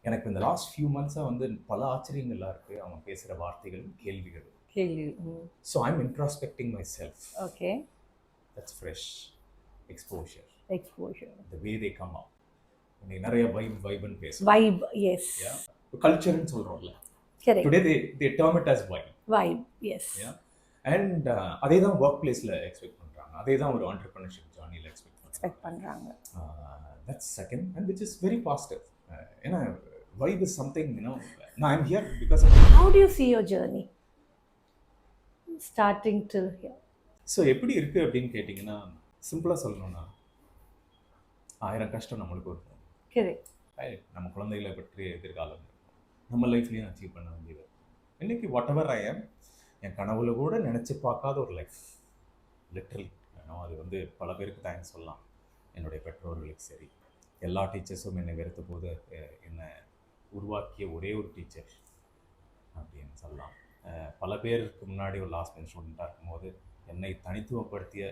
எனக்கு இந்த last few மந்த்ஸாக வந்து பல ஆச்சரியங்கள்லாம் இருக்குது அவன் பேசுகிற வார்த்தைகளும் கேள்விகளும். So I am introspecting myself. Okay, that's fresh exposure. the way they come out. இன்னைக்கு நிறைய வைப்னு பேசுவோம். வைப், எஸ், கல்ச்சர்னு சொல்கிறோம்ல. Correct. Today they term it as vibe, yes. And அதே தான் ஒர்க் பிளேஸில் எக்ஸ்பெக்ட் பண்ணுறாங்க, அதே தான் ஒரு ஆண்டர்பிரினர்ஷிப் ஜர்னியில் எக்ஸ்பெக்ட் பண்ணுறாங்க. That's second and which is very positive. ஏன்னா வைப் இஸ் சம்திங், நான் I'm here because how do you see your journey starting till here? So எப்படி இருக்குது அப்படின்னு கேட்டிங்கன்னா, சிம்பிளாக சொல்லணும்னா 1000 கஷ்டம் நம்மளுக்கு இருக்கும். கரெக்ட். நம்ம குழந்தைகளை பற்றிய எதிர்காலம் நம்ம லைஃப்லேயும் அச்சீவ் பண்ண வேண்டியது. இன்றைக்கி வாட் எவர் ஐ எம், என் கனவுல கூட நினச்சி பார்க்காத ஒரு லைஃப் லிட்ரலி. அது வந்து பல பேருக்கு தேங்க்ஸ் சொல்லலாம். என்னுடைய பெற்றோர்களுக்கு சரி, எல்லா டீச்சர்ஸும் என்னை வெறுத்த போது என்னை உருவாக்கிய ஒரே ஒரு டீச்சர் அப்படின்னு சொல்லலாம். பல பேருக்கு முன்னாடி ஒரு லாஸ்ட் பெஞ்ச் ஸ்டூடெண்ட்டாக இருக்கும்போது என்னை தனித்துவப்படுத்திய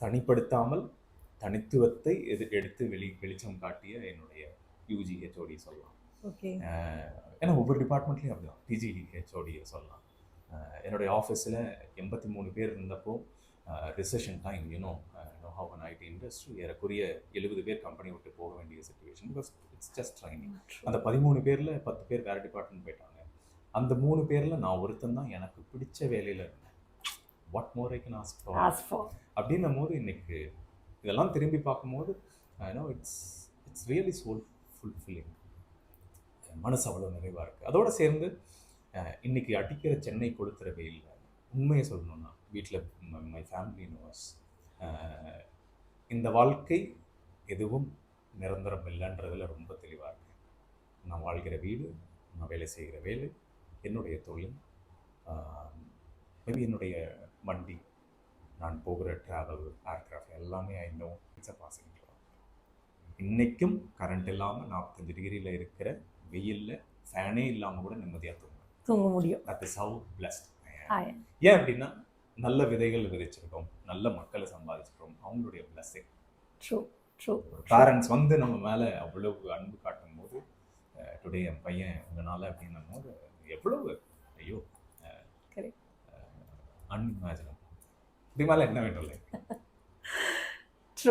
தனிப்படுத்தாமல் தனித்துவத்தை எடுத்து வெளிச்சம் காட்டிய என்னுடைய யூஜி ஹெச்ஓடி சொல்லலாம். ஓகே. ஏன்னா ஒவ்வொரு டிபார்ட்மெண்ட்லேயும் அப்படிதான். பிஜி ஹெச்ஓடியை சொல்லலாம். என்னுடைய ஆஃபீஸில் 83 பேர் இருந்தப்போ recession time, how an IT industry, ஏறக்குரிய 70 பேர் கம்பெனி விட்டு போக வேண்டிய situation. Because it's just training. அந்த 13 பேரில் 10 பேர் வேறு டிபார்ட்மெண்ட் போயிட்டாங்க. அந்த 3 பேரில் நான் ஒருத்தன் தான் எனக்கு பிடிச்ச வேலையில் இருந்தேன். What more I can ask for அப்படின்னும் போது இன்னைக்கு இதெல்லாம் திரும்பி பார்க்கும்போது இட்ஸ் ரியலி சோல் ஃபுல்ஃபில்லிங். மனசு அவ்வளோ நிறைவாக இருக்குது. அதோடு சேர்ந்து இன்றைக்கி அடிக்கிற சென்னை கொளுத்துற வெயிலில் உண்மையை சொல்லணும்னா, வீட்டில் மை ஃபேமிலி நோஸ் இந்த வாழ்க்கை எதுவும் நிரந்தரம் இல்லைன்றதில் ரொம்ப தெளிவாக இருக்கேன். நான் வாழ்கிற வீடு, நான் வேலை செய்கிற வேலை, என்னுடைய தொழில், மேபி என்னுடைய வண்டி, நான் போகிற ட்ராவல், ஏர்க்ராஃப்ட் எல்லாமே I know it's a passing. இன்றைக்கும் கரண்ட் இல்லாமல் 45 டிகிரியில் இருக்கிற வெயிலில் ஃபேனே இல்லாமல் கூட நிம்மதியாக தூங்க முடியும். That is how blessed. ஏன் அப்படின்னா, நல்ல விதைகள் விதைச்சிருக்கோம், நல்ல மக்களை சம்பாதிச்சிருக்கோம், அவங்களுடைய பிளஸ்ஸிங். பேரண்ட்ஸ் வந்து நம்ம மேலே அவ்வளவு அன்பு காட்டும் போது, டுடே என் பையன் உங்களால் அப்படின்னும் போது எவ்வளவு ஐயோ அன்இமேஜினபிள். இது மேலே என்ன வேணும் இல்லை.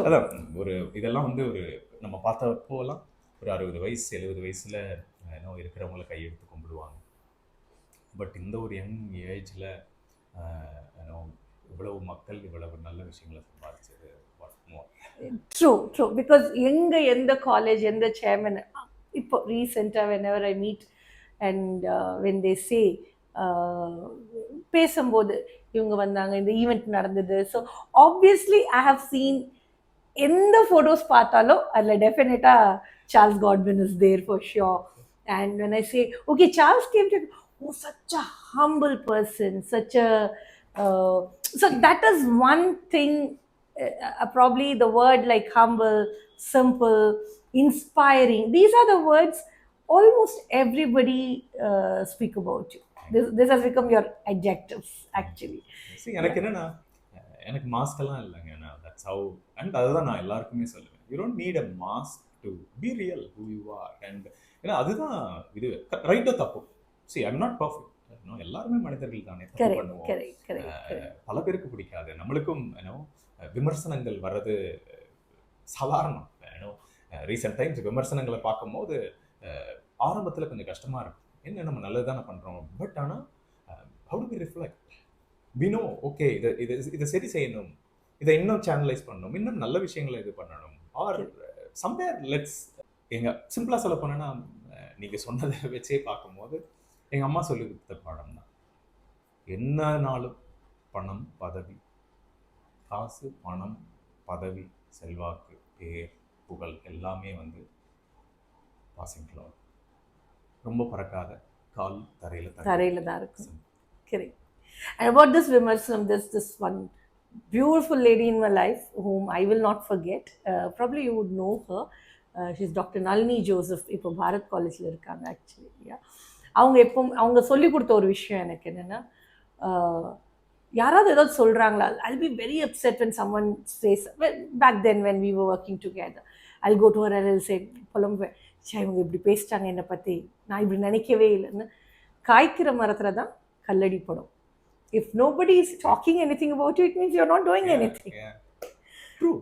அதான் ஒரு இதெல்லாம் வந்து ஒரு நம்ம பார்த்தப்போலாம் ஒரு 60 வயசு 70 வயசில் இருக்கிறவங்கள கையெடுத்து கும்பிடுவாங்க. பட் இந்த ஒரு யங் ஏஜில் இவ்வளவு மக்கள் இவ்வளவு நல்ல விஷயங்களை சம்பாதிச்சது ட்ரூ. பிகாஸ் எந்த காலேஜ், எந்த சேர்மன் இப்போ ரீசெண்டாக whenever I meet and when they say பேசும்போது இவங்க வந்தாங்க, இந்த ஈவெண்ட் நடந்தது. So obviously I have seen எந்த ஃபோட்டோஸ் பார்த்தாலும் அதில் டெஃபினட்டாக Charles Godwin is there for sure. And when I say, okay, Charles came to, such a humble person, such a, so that is one thing, probably the word like humble, simple, inspiring. These are the words almost everybody speak about you. This has become your adjectives actually. See, எனக்கு என்னன்னா, எனக்கு mask எல்லாம் இல்லைங்க. That's how, and அதுதான் நான் எல்லாருக்குமே சொல்லுவேன். You don't need a mask to be real who you are. And ஏன்னா அதுதான் இது ரைட்டோ தப்பு. See, I'm not perfect. எல்லாருமே மனிதர்கள் தானே, தப்பு பண்ணுவோம். பல பேருக்கு பிடிக்காது, நம்மளுக்கும் விமர்சனங்கள் வர்றது சாதாரணம். ரீசெண்ட் டைம்ஸ் விமர்சனங்களை பார்க்கும்போது ஆரம்பத்தில் கொஞ்சம் கஷ்டமாக இருக்கும். என்ன நம்ம நல்லது தானே பண்ணுறோம், பட் ஆனால் how do we reflect? We know, okay, இதை சரி செய்யணும், இதை இன்னும் சேனலைஸ் பண்ணணும், இன்னும் நல்ல விஷயங்களை இது பண்ணணும். ஆர் சம்வேர் லெட்ஸ், எங்கள் சிம்பிளாக சொல்ல போனேன்னா, நீங்கள் சொன்னதை வச்சே பார்க்கும்போது எங்கள் அம்மா சொல்லி கொடுத்த பாடம் தான், என்னனாலும் பணம், பதவி, காசு, பணம், பதவி, செல்வாக்கு, பேர், புகழ் எல்லாமே வந்து பாசிங் கிளவுட், ரொம்ப பறக்காத, கால் தரையில் தான் இருக்கு. Correct. And about this vimarsam, there's this one beautiful lady in my life whom I will not forget. Probably you would know her. She's Dr. Nalini Joseph. இப்போ பாரத் காலேஜில் இருக்காங்க ஆக்சுவலி. அவங்க சொல்லி கொடுத்த ஒரு விஷயம் எனக்கு என்னென்னா, யாராவது ஏதாவது சொல்கிறாங்களா, I'll be very upset when someone says, back then when we were working together, I'll go to her and I'll say, சே இவங்க இப்படி பேசிட்டாங்க என்னை பற்றி, நான் இப்படி நினைக்கவே இல்லைன்னு. காய்க்கிற மரத்தில் தான் கல்லடி படும். If nobody is talking anything about you, it means you're not doing anything. True.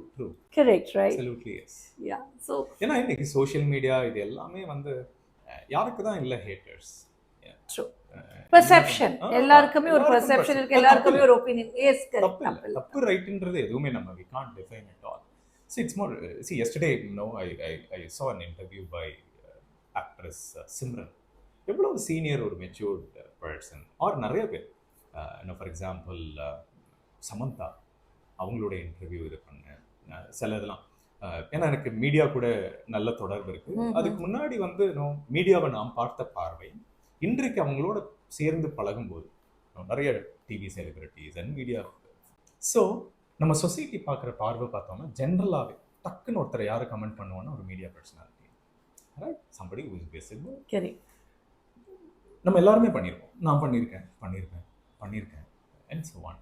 Correct, right? Absolutely, yes. Yeah. So ஏன்னா இன்னைக்கு சோஷியல் மீடியா இது எல்லாமே வந்து யாருக்கு தான் இல்லை ஹேட்டர்ஸ். True. Perception. எல்லாருக்குமே ஒரு perception இருக்கு, எல்லாருக்குமே ஒரு opinion. Yes, correct. தப்பு ரைட்ன்றது எதுவுமே நம்ம we can't define at all. See, it's more, yesterday, I saw an interview by actress Simran. எவ்வளவு சீனியர் ஒரு மெச்சூர்ட் பர்சன். ஆர் நிறைய பேர், ஃபார் எக்ஸாம்பிள் சமந்தா, அவங்களோட இன்டர்வியூ இது பண்ணேன். சில இதெல்லாம் ஏன்னா எனக்கு மீடியா கூட நல்ல தொடர்பு இருக்கு. அதுக்கு முன்னாடி வந்து மீடியாவை நாம் பார்த்த பார்வை இன்றைக்கு அவங்களோட சேர்ந்து பழகும்போது நிறைய TV celebrities and media. So நம்ம சொசைட்டி பார்க்குற பார்வை பார்த்தோம்னா ஜென்ரலாகவே டக்குன்னு ஒருத்தர் யாரை கமெண்ட் பண்ணுவோன்னா ஒரு media personality, right? Somebody who is visible. நம்ம எல்லாருமே பண்ணியிருக்கோம். நான் பண்ணியிருக்கேன் அண்ட் ஸோ ஆன்.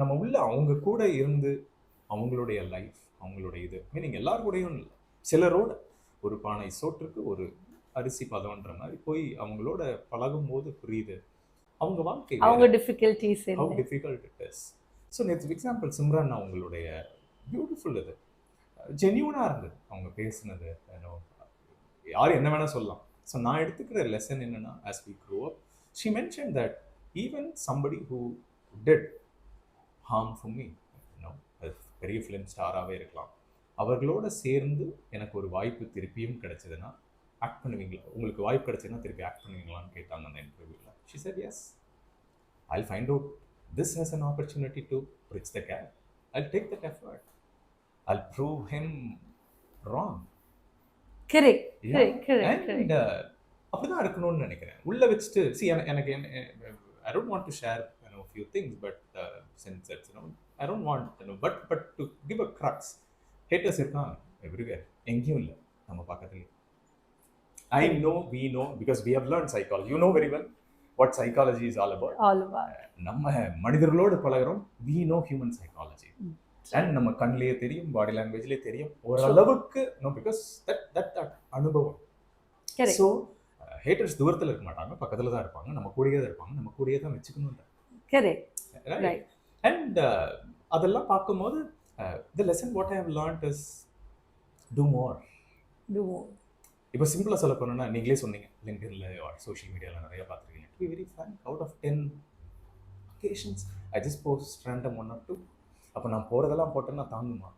நம்ம உள்ள அவங்க கூட இருந்து அவங்களுடைய லைஃப், அவங்களுடைய இது மீனிங் எல்லாருக்கூடையும் இல்லை, சிலரோட ஒரு பானை சோற்றுக்கு ஒரு அரிசி பதம்ன்ற மாதிரி போய் அவங்களோட பழகும் போது புரியுது அவங்க வாழ்க்கை, அவங்க difficulties, how difficult it is. So நேற்று எக்ஸாம்பிள் சிம்ரன் அவங்களுடைய பியூட்டிஃபுல் இது ஜென்யூனாக இருந்தது அவங்க பேசுனது. யார் என்ன வேணால் சொல்லலாம். ஸோ நான் எடுத்துக்கிற லெசன் என்னென்னா, as we grow up, she mentioned that even somebody who did harm for me, பெரிய ஃபிலிம் ஸ்டாராகவே இருக்கலாம், அவர்களோட சேர்ந்து எனக்கு ஒரு வாய்ப்பு திருப்பியும் கிடைச்சதுன்னா ஆக்ட் பண்ணுவீங்களா, உங்களுக்கு வாய்ப்பு கிடைச்சதுன்னா திருப்பி ஆக்ட் பண்ணுவீங்களான்னு கேட்டாங்க அந்த இன்டர்வியூவில். She said yes, I'll find out this as an opportunity to bridge the gap. I'll take that effort. I'll prove him wrong. Correct. அப்படிதான் இருக்கணும்னு நினைக்கிறேன். உள்ள வச்சுட்டு எனக்கு I don't want to share a few things, but since it's I don't want but to give a crux. Haters இருக்காங்க everywhere, எங்கேயும் இல்லை, நம்ம பக்கத்துலயே. I know, we know, because we have learned psychology. You know very well what psychology is all about. நம்ம மனிதர்களோடு பழகுறோம், we know human psychology. And நம்ம கண்ணிலேயே தெரியும், பாடி லாங்குவேஜ்லேயே தெரியும் ஓரளவுக்கு. பிகாஸ் தட் அனுபவம். ஸோ ஹேட்டர்ஸ் தூரத்தில் இருக்க மாட்டாங்க, பக்கத்தில் தான் இருப்பாங்க, நம்ம கூடயே தான் இருப்பாங்க, நம்ம கூடயே தான் வச்சுக்கணும். அண்ட் அதெல்லாம் பார்க்கும்போது the lesson what I have learned is do more. இப்போ சிம்பிளாக சொல்ல போனோம்னா, நீங்களே சொன்னீங்க லிங்க்டின்ல சோஷியல் மீடியாவில் நிறைய பார்த்துருக்கீங்க. To be very frank, out of 10 occasions I just post random 1 or 2. அப்போ நான் போகிறதெல்லாம் போட்டேன்னா தாங்குமா?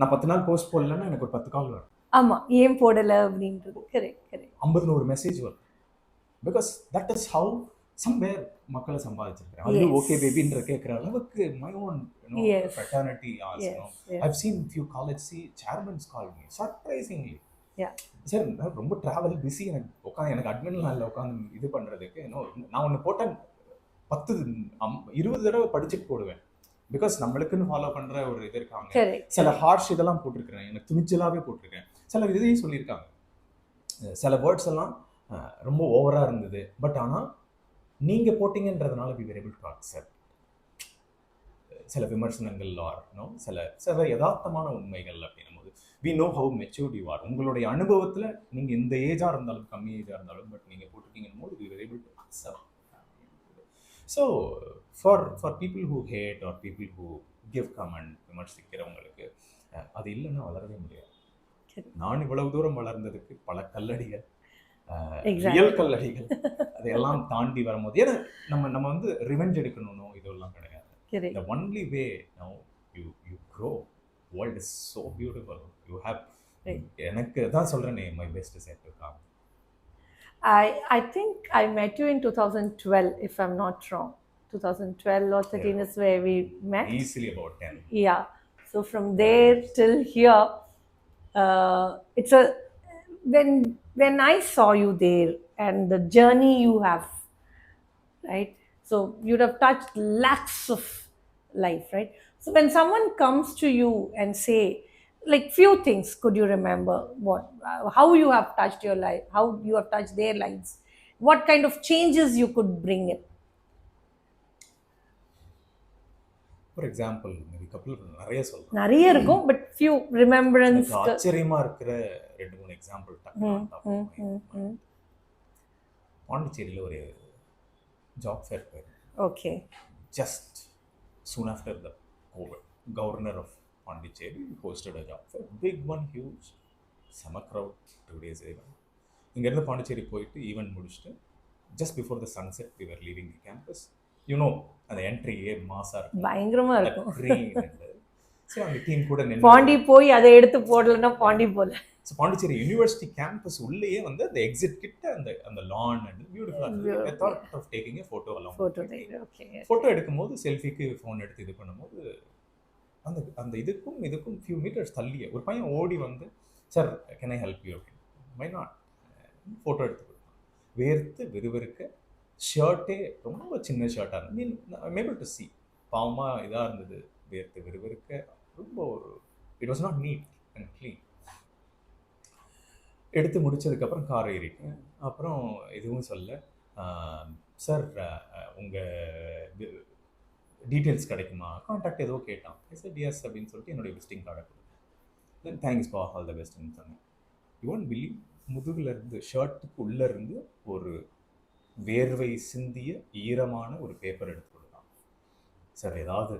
நான் 10 நாள் போஸ்ட் போடலன்னா எனக்கு ஒரு 10 கால் வரும். ஆமாம், ஏன் போடலை அப்படின்றது. கரெக்ட். 50 மெசேஜ் வரும். Because that is how somewhere மக்களை சம்பாதிச்சிருக்கேன். அது ஓகே பேபின்ற கேட்குற அளவுக்கு மை ஓன் fraternity ஆசனம். I've seen few college chairmans call me surprisingly. Sir ரொம்ப ட்ராவல் பிஸி, எனக்கு உட்காந்து எனக்கு அட்மின்லாம் இல்லை உட்காந்து இது பண்ணுறதுக்கு. நான் ஒன்று போட்டேன் 10-20 தடவை படிச்சுட்டு போடுவேன். பிகாஸ் நம்மளுக்குன்னு ஃபாலோ பண்ணுற ஒரு இது இருக்காங்க. சில ஹார்ஷ் இதெல்லாம் போட்டிருக்கிறேன், எனக்கு துணிச்சலாகவே போட்டிருக்கேன். சில இதையும் சொல்லியிருக்காங்க, சில வேர்ட்ஸ் எல்லாம் ரொம்ப ஓவராக இருந்தது. பட் ஆனால் நீங்கள் போட்டிங்கன்றதுனால we were able to accept. சில விமர்சனங்கள் ஆர் சில யதார்த்தமான உண்மைகள் அப்படின்னும் போது we know how matured you are. உங்களுடைய அனுபவத்தில் நீங்கள் இந்த ஏஜாக இருந்தாலும் கம்மி ஏஜாக இருந்தாலும் பட் நீங்கள் போட்டிருக்கீங்கன்னு போது we were able to accept. So for people who hate or people who give comment, விமர்சிக்கிறவங்களுக்கு அது இல்லைன்னா வளரவே முடியாது. நான் இவ்வளவு தூரம் வளர்ந்ததுக்கு பல கல்லடிகள், ரியல் கல்லடிகள், அதையெல்லாம் தாண்டி வரும்போது ஏன்னா நம்ம வந்து ரிவெஞ்ச் எடுக்கணும் இதெல்லாம் கிடையாது. The only way now you grow. World is so beautiful. You have எனக்கு தான் சொல்றேனே, my best is yet to come. I think I met you in 2012 if I'm not wrong. 2012 or 13 is where we met. Easily about 10. Yeah. So from there till here, it's a when I saw you there and the journey you have, right? So you'd have touched lakhs of life, right? So when someone comes to you and say, like few things, could you remember how you have touched your life, how you have touched their lives, what kind of changes you could bring in? For example, maybe couple நிறைய சொல்லலாம், நிறைய இருக்கும், but few remembrance. ஆச்சரியமா இருக்கிற 2-3 example டக்குனு பாண்டிச்சேரியில் ஒரு job fair போயிருந்தேன். Okay. Just soon after the COVID, governor of Pondicherry hosted a job fair. Big one, huge. Summer crowd, 2 days ago. இங்கேருந்து பாண்டிச்சேரி போயிட்டு ஈவெண்ட் முடிச்சுட்டு just before the sunset we were leaving the campus. You know, அந்த என்ட்ரியே மாசாக இருக்கும், பயங்கரமாக இருக்கும். So அந்த team கூட பாண்டி போய் அதை எடுத்து போடலன்னா பாண்டி போல. ஸோ பாண்டிச்சேரி யூனிவர்சிட்டி கேம்பஸ் உள்ளேயே வந்து அந்த எக்ஸிட் கிட்ட அந்த அந்த லான் அண்ட் பியூட்டிஃபுல்லாக thought of taking photo along. Photo எடுக்கும்போது செல்ஃபிக்கு ஃபோன் எடுத்து இது பண்ணும்போது அந்த அந்த இதுக்கும் ஃபியூ மீட்டர்ஸ் தள்ளிய ஒரு பையன் ஓடி வந்து, sir can I help you அப்படின்னு, மை நாட், ஃபோட்டோ எடுத்து கொடுத்தான். வேர்த்து விறுவிறுக்க, ஷர்ட்டே ரொம்ப சின்ன ஷர்ட்டாக இருந்தது, மேபிள் டு சி, பாவமாக இதாக இருந்தது, வேர்த்து விறுவிறுக்க ரொம்ப ஒரு it was not NEET and clean. எடுத்து முடிச்சதுக்கப்புறம் கார் ஏறிட்டேன். அப்புறம் எதுவும் சொல்ல, சார் உங்கள் டீட்டெயில்ஸ் கிடைக்குமா, கான்டாக்ட் ஏதோ கேட்டான். சார் எஸ் அப்படின்னு சொல்லிட்டு என்னுடைய விசிட்டிங் கார்டை கொடுத்தேன். தென் தேங்க்ஸ் பா, ஆல் த பெஸ்ட்னு சொன்னேன். யூ ஒன்ட் பிலீவ், முதுகுலேருந்து ஷர்ட்டுக்கு உள்ளேருந்து ஒரு வேர்வை சிந்திய ஈரமான ஒரு பேப்பர் எடுத்து கொடுத்தான். சார் ஏதாவது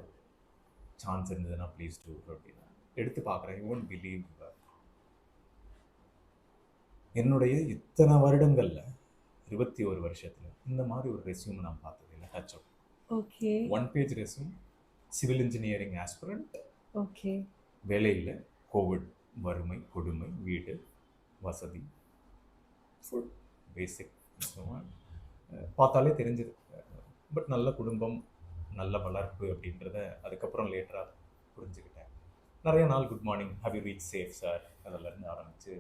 சான்ஸ் இருந்ததுன்னா ப்ளீஸ் டூ அப்படின்னா எடுத்து பார்க்குறேன். யூ ஒன்ட் பிலீவ், என்னுடைய இத்தனை வருடங்களில் 21 வருஷத்தில் இந்த மாதிரி ஒரு ரெஸ்யூம் நான் பார்த்தது இல்லை. Touch out. Okay. 1 page resume, civil engineering aspirant. Okay. வேலையில் கோவிட், வறுமை, கொடுமை, வீடு வசதி, ஃபுட் பேசிக் பார்த்தாலே தெரிஞ்சது. பட் நல்ல குடும்பம், நல்ல வளர்ப்பு அப்படின்றத அதுக்கப்புறம் லேட்டராக புரிஞ்சுக்கிட்டேன். நிறைய நாள் good morning, have you reach safe sir அதிலேருந்து ஆரம்பித்து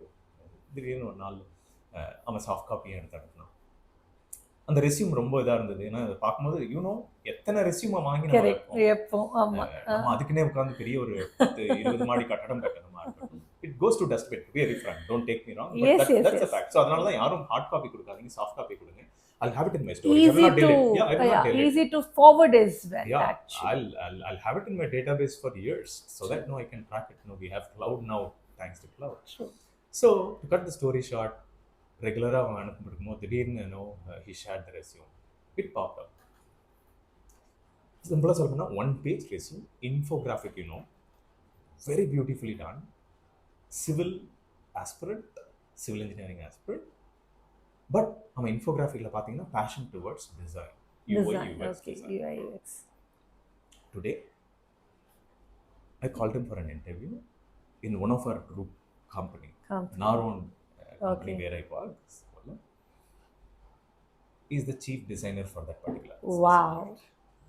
திடீர்னு ஒரு நாள் அவன் சாஃப்ட் காப்பியும் எடுத்து அனுப்பினான். அந்த ரெஸ்யூம் ரொம்ப இதாக இருந்தது. ஏன்னா அதை பார்க்கும்போது யூனோ எத்தனை ரெஸ்யூமை வாங்கி நம்ம அதுக்குன்னே உட்காந்து பெரிய ஒரு 10-20 மாடி கட்டடம் கட்டணுமா இருக்கட்டும். It goes to dustbin, to be very frank, don't take me wrong, but that's a fact. So அதனால தான் யாரும் ஹார்ட் காப்பி கொடுக்காதீங்க, சாஃப்ட் காப்பி கொடுங்க. I'll have it in my storage. Easy to forward as well. Yeah, actually. I'll have it in my database for years, so that I can track it. We have cloud now, thanks to cloud. Sure. So to cut the story short, regular அவன் அனுப்பிடும்போது திடீர்னு he shared the resume. It popped up. சிம்பிளாக சொல்லணும்னா 1 page resume, infographic, very beautifully done. Civil aspirant, civil engineering aspirant. But நம்ம இன்ஃபோகிராஃபிக்கில் பார்த்தீங்கன்னா fashion towards design, UI UX. Today, I called him for an interview in one of our group company. Our own company where I work. He is the chief designer for that particular. Wow.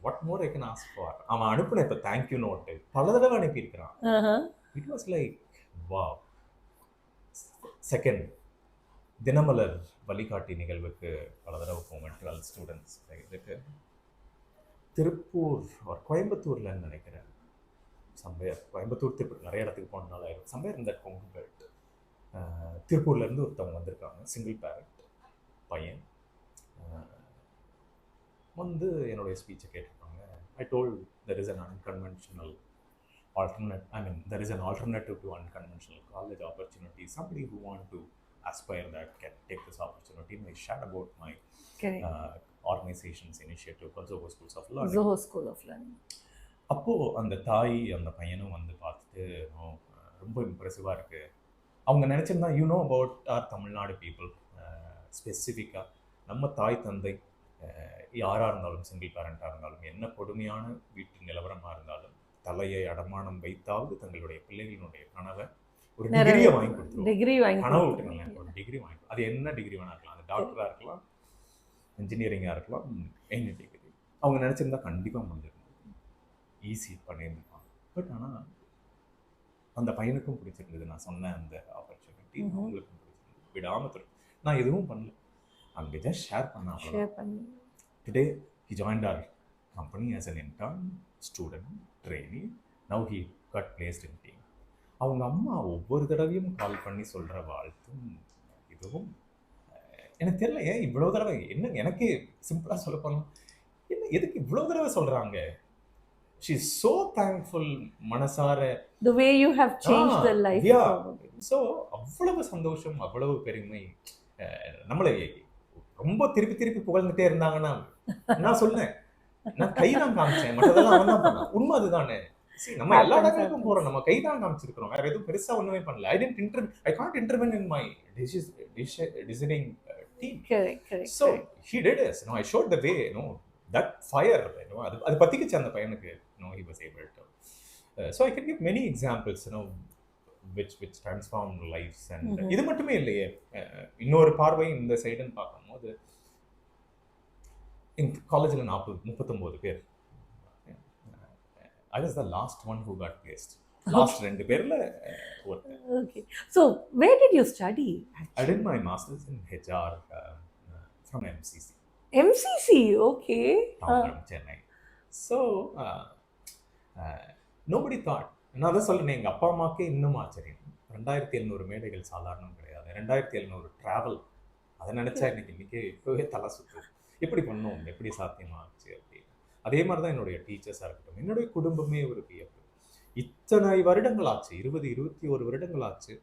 What more I can ask for? அவன் அனுப்புன இப்போ thank you note பல தடவை அனுப்பியிருக்கிறான். It was like, wow. Second, Dinamalar வழிகாட்டி நிகழ்வுக்கு பல தடவை போவேன் 12 ஸ்டூடெண்ட்ஸ் இதுக்கு. திருப்பூர் ஒரு கோயம்புத்தூர்லன்னு நினைக்கிறேன், சம்பையர், கோயம்புத்தூர் திருப்பூர் நிறைய இடத்துக்கு போனதுனால ஆயிடும். சம்பையர் இந்த கொங்கு பெல்ட். திருப்பூர்லேருந்து ஒருத்தவங்க வந்திருக்காங்க, சிங்கிள் பேரண்ட் பையன். வந்து என்னுடைய ஸ்பீச்சை கேட்டிருக்காங்க. I told there is an unconventional there is an alternative to unconventional college opportunity. Somebody who want to aspire that can take this opportunity. I shared about my organization's initiative called Zoho Schools of Learning. Zoho School of Learning. அப்போது அந்த தாய் அந்த பையனும் வந்து பார்த்துட்டு ரொம்ப இம்ப்ரெசிவாக இருக்குது. அவங்க நினச்சிருந்தா அபவுட் ஆர் தமிழ்நாடு பீப்புள், ஸ்பெசிஃபிக்காக நம்ம தாய் தந்தை யாராக இருந்தாலும், சிங்கிள் பேரண்ட்டாக இருந்தாலும், என்ன கொடுமையான வீட்டு நிலவரமாக இருந்தாலும் தலையை அடமானம் வைத்தாவது தங்களுடைய பிள்ளைகளினுடைய கனவை ஒரு டிகிரியை வாங்கி கொடுத்துருவோம். கனவு விட்டுருங்களேன், ஒரு டிகிரி வாங்கி, அது என்ன டிகிரி வேணா இருக்கலாம், அது டாக்டராக இருக்கலாம், இன்ஜினியரிங்காக இருக்கலாம், எனி டிகிரி. அவங்க நினச்சிருந்தா கண்டிப்பாக முடிஞ்சிருக்கும், ஈஸி பண்ணியிருந்துருப்பாங்க. பட் ஆனால் அந்த பையனுக்கும் பிடிச்சிருந்தது நான் சொன்ன அந்த ஆப்பர்ச்சுனிட்டி, அவங்களுக்கும் பிடிச்சிருந்தது, விடாமல் தரும். நான் எதுவும் பண்ணல, அங்கே ஜஸ்ட் ஷேர் பண்ணேன். Today he joined our company as an intern, student, trainee. Now he got placed in team. அவங்க அம்மா ஒவ்வொரு தடவையும் கால் பண்ணி சொல்கிற வாழ்த்தும் இதுவும் எனக்கு தெரியல, ஏன் இவ்வளோ தடவை, என்ன எனக்கு சிம்பிளாக சொல்ல போனோம், என்ன எதுக்கு இவ்வளோ தடவை சொல்கிறாங்க? she's so thankful மனசார. The way you have changed the life. Yeah. So அவ்வளவு சந்தோஷம், அவ்வளவு பெருமை. நம்மளை ரொம்ப திருப்பி திருப்பி புகழ்ந்துட்டே இருந்தாங்கன்னா நான் சொன்னேன், நான் கைதான் காமிச்சேன், மற்றதெல்லாம் அவன் தான் பண்ணான். உண்மை அதுதானே. நம்ம எல்லா இடங்களுக்கும் போறோம், நம்ம கைதான் காமிச்சிருக்கிறோம், வேற எதுவும் பெருசா ஒண்ணுமே பண்ணல. I can't intervene in my deciding team. Correct. So he did this. I showed the way. That fire. அது பத்திக்கிச்சு அந்த பையனுக்கு. He was able to. So I can give many examples. Which transform lives. And இது மட்டுமே இல்லையே, இன்னொரு பார்வை இந்த சைடுன்னு பார்க்கும்போது இந்த காலேஜில் 39 பேர். I was the last one who got placed. Last 2 பேர்ல ஒருத்தன். Okay. So where did you study? I did my masters in HR from MCC. MCC, okay. From Chennai. So nobody thought. நான் தான் சொல்றேன், எங்கள் அப்பா அம்மாக்கே இன்னும் ஆச்சரியம். 2700 மேடைகள் சாதாரணம் கிடையாது. 2700 ட்ராவல், அதை நினச்சா இன்னைக்கு இப்போவே தலை சுற்று. எப்படி பண்ணோம், எப்படி சாத்தியமாச்சு அப்படின்னு. அதே மாதிரி தான் என்னுடைய டீச்சர்ஸாக இருக்கட்டும், என்னுடைய குடும்பமே ஒரு வியப்பு. இத்தனை வருடங்கள் ஆச்சு, 21 வருடங்கள் ஆச்சு,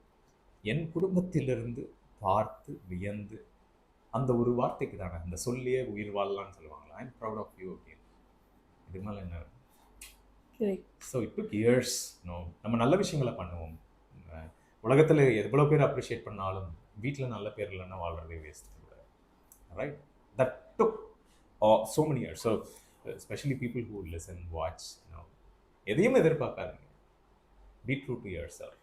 என் குடும்பத்திலிருந்து பார்த்து வியந்து அந்த ஒரு வார்த்தைக்கு தானே, அந்த சொல்லியே உயிர் வாழலான்னு சொல்லுவாங்களா, ஐம் ப்ரௌட் ஆஃப் யூ அப்படின்னு. இது மேலே என்ன. So it took years. நம்ம நல்ல விஷயங்களை பண்ணுவோம். உலகத்தில் எவ்வளோ பேர் அப்ரிஷியேட் பண்ணாலும் வீட்டில் நல்ல பேர் இல்லைன்னா வாழ்றதே waste. Right? That took so many years. So especially people who listen, watch, எதையும் எதிர்பார்க்காதீங்க. Be true to yourself.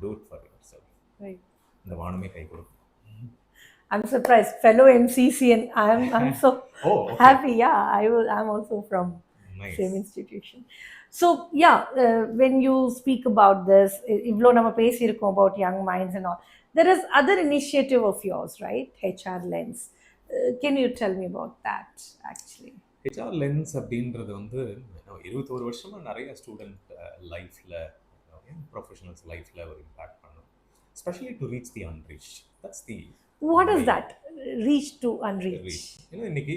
Do it for yourself. Right. இந்த வானமே கை கொடுக்கும். I'm surprised. Fellow MCC, and I'm so happy. Yeah, I'm also from same institution. So yeah, when you speak about this, ivlo nama pesirukkom about young minds and all, there is other initiative of yours, right? HR Lens. Can you tell me about that actually? HR Lens அப்படின்றது வந்து 21 வருஷமா நிறைய student லைஃப்ல, professionals லைஃப்ல ஒரு impact பண்ணும். Especially to reach the unreached. That's the what is that? Reach to unreached. இன்னைக்கு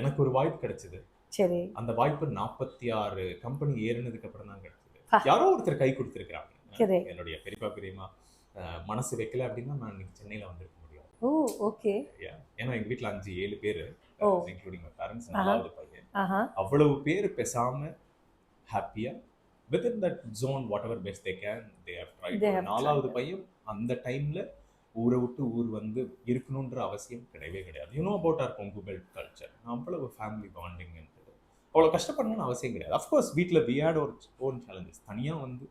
எனக்கு ஒரு வாய்ப்பு கிடைச்சது. சரி. அந்த வாய்ப்பு 46 கம்பெனி ஏறினதுக்கு அப்புறம் தான் கிடைச்சது. யாரோ ஒருத்தர் கை கொடுத்துருக்காங்க. என்னுடைய பெரியப்பா பெரியம்மா மனசு வைக்கல அப்படின்னா நான் இன்னைக்கு சென்னையில வந்திருக்க முடியாது. ஓ, ஓகே. ஏன்னா எங்க வீட்டில் 5-7 பேர், இன்க்ளூடிங் மை பேரண்ட்ஸ், 4வது பையன். அவ்வளவு பேர் பேசாம ஹாப்பியா within that zone whatever best they can they have tried. 4வது பையன் அந்த டைம்ல ஊரை விட்டு ஊர் வந்து இருக்கணுன்ற அவசியம் கிடையவே கிடையாது. You know about our Kongu belt culture. அவ்வளவு ஃபேமிலி பாண்டிங், அவ்வளோ கஷ்டப்படணும்னு அவசியம் கிடையாது. அஃப்கோர்ஸ் வீட்டில் வி ஹேட் ஒரு ஓன் சேலஞ்சஸ், தனியாக வந்து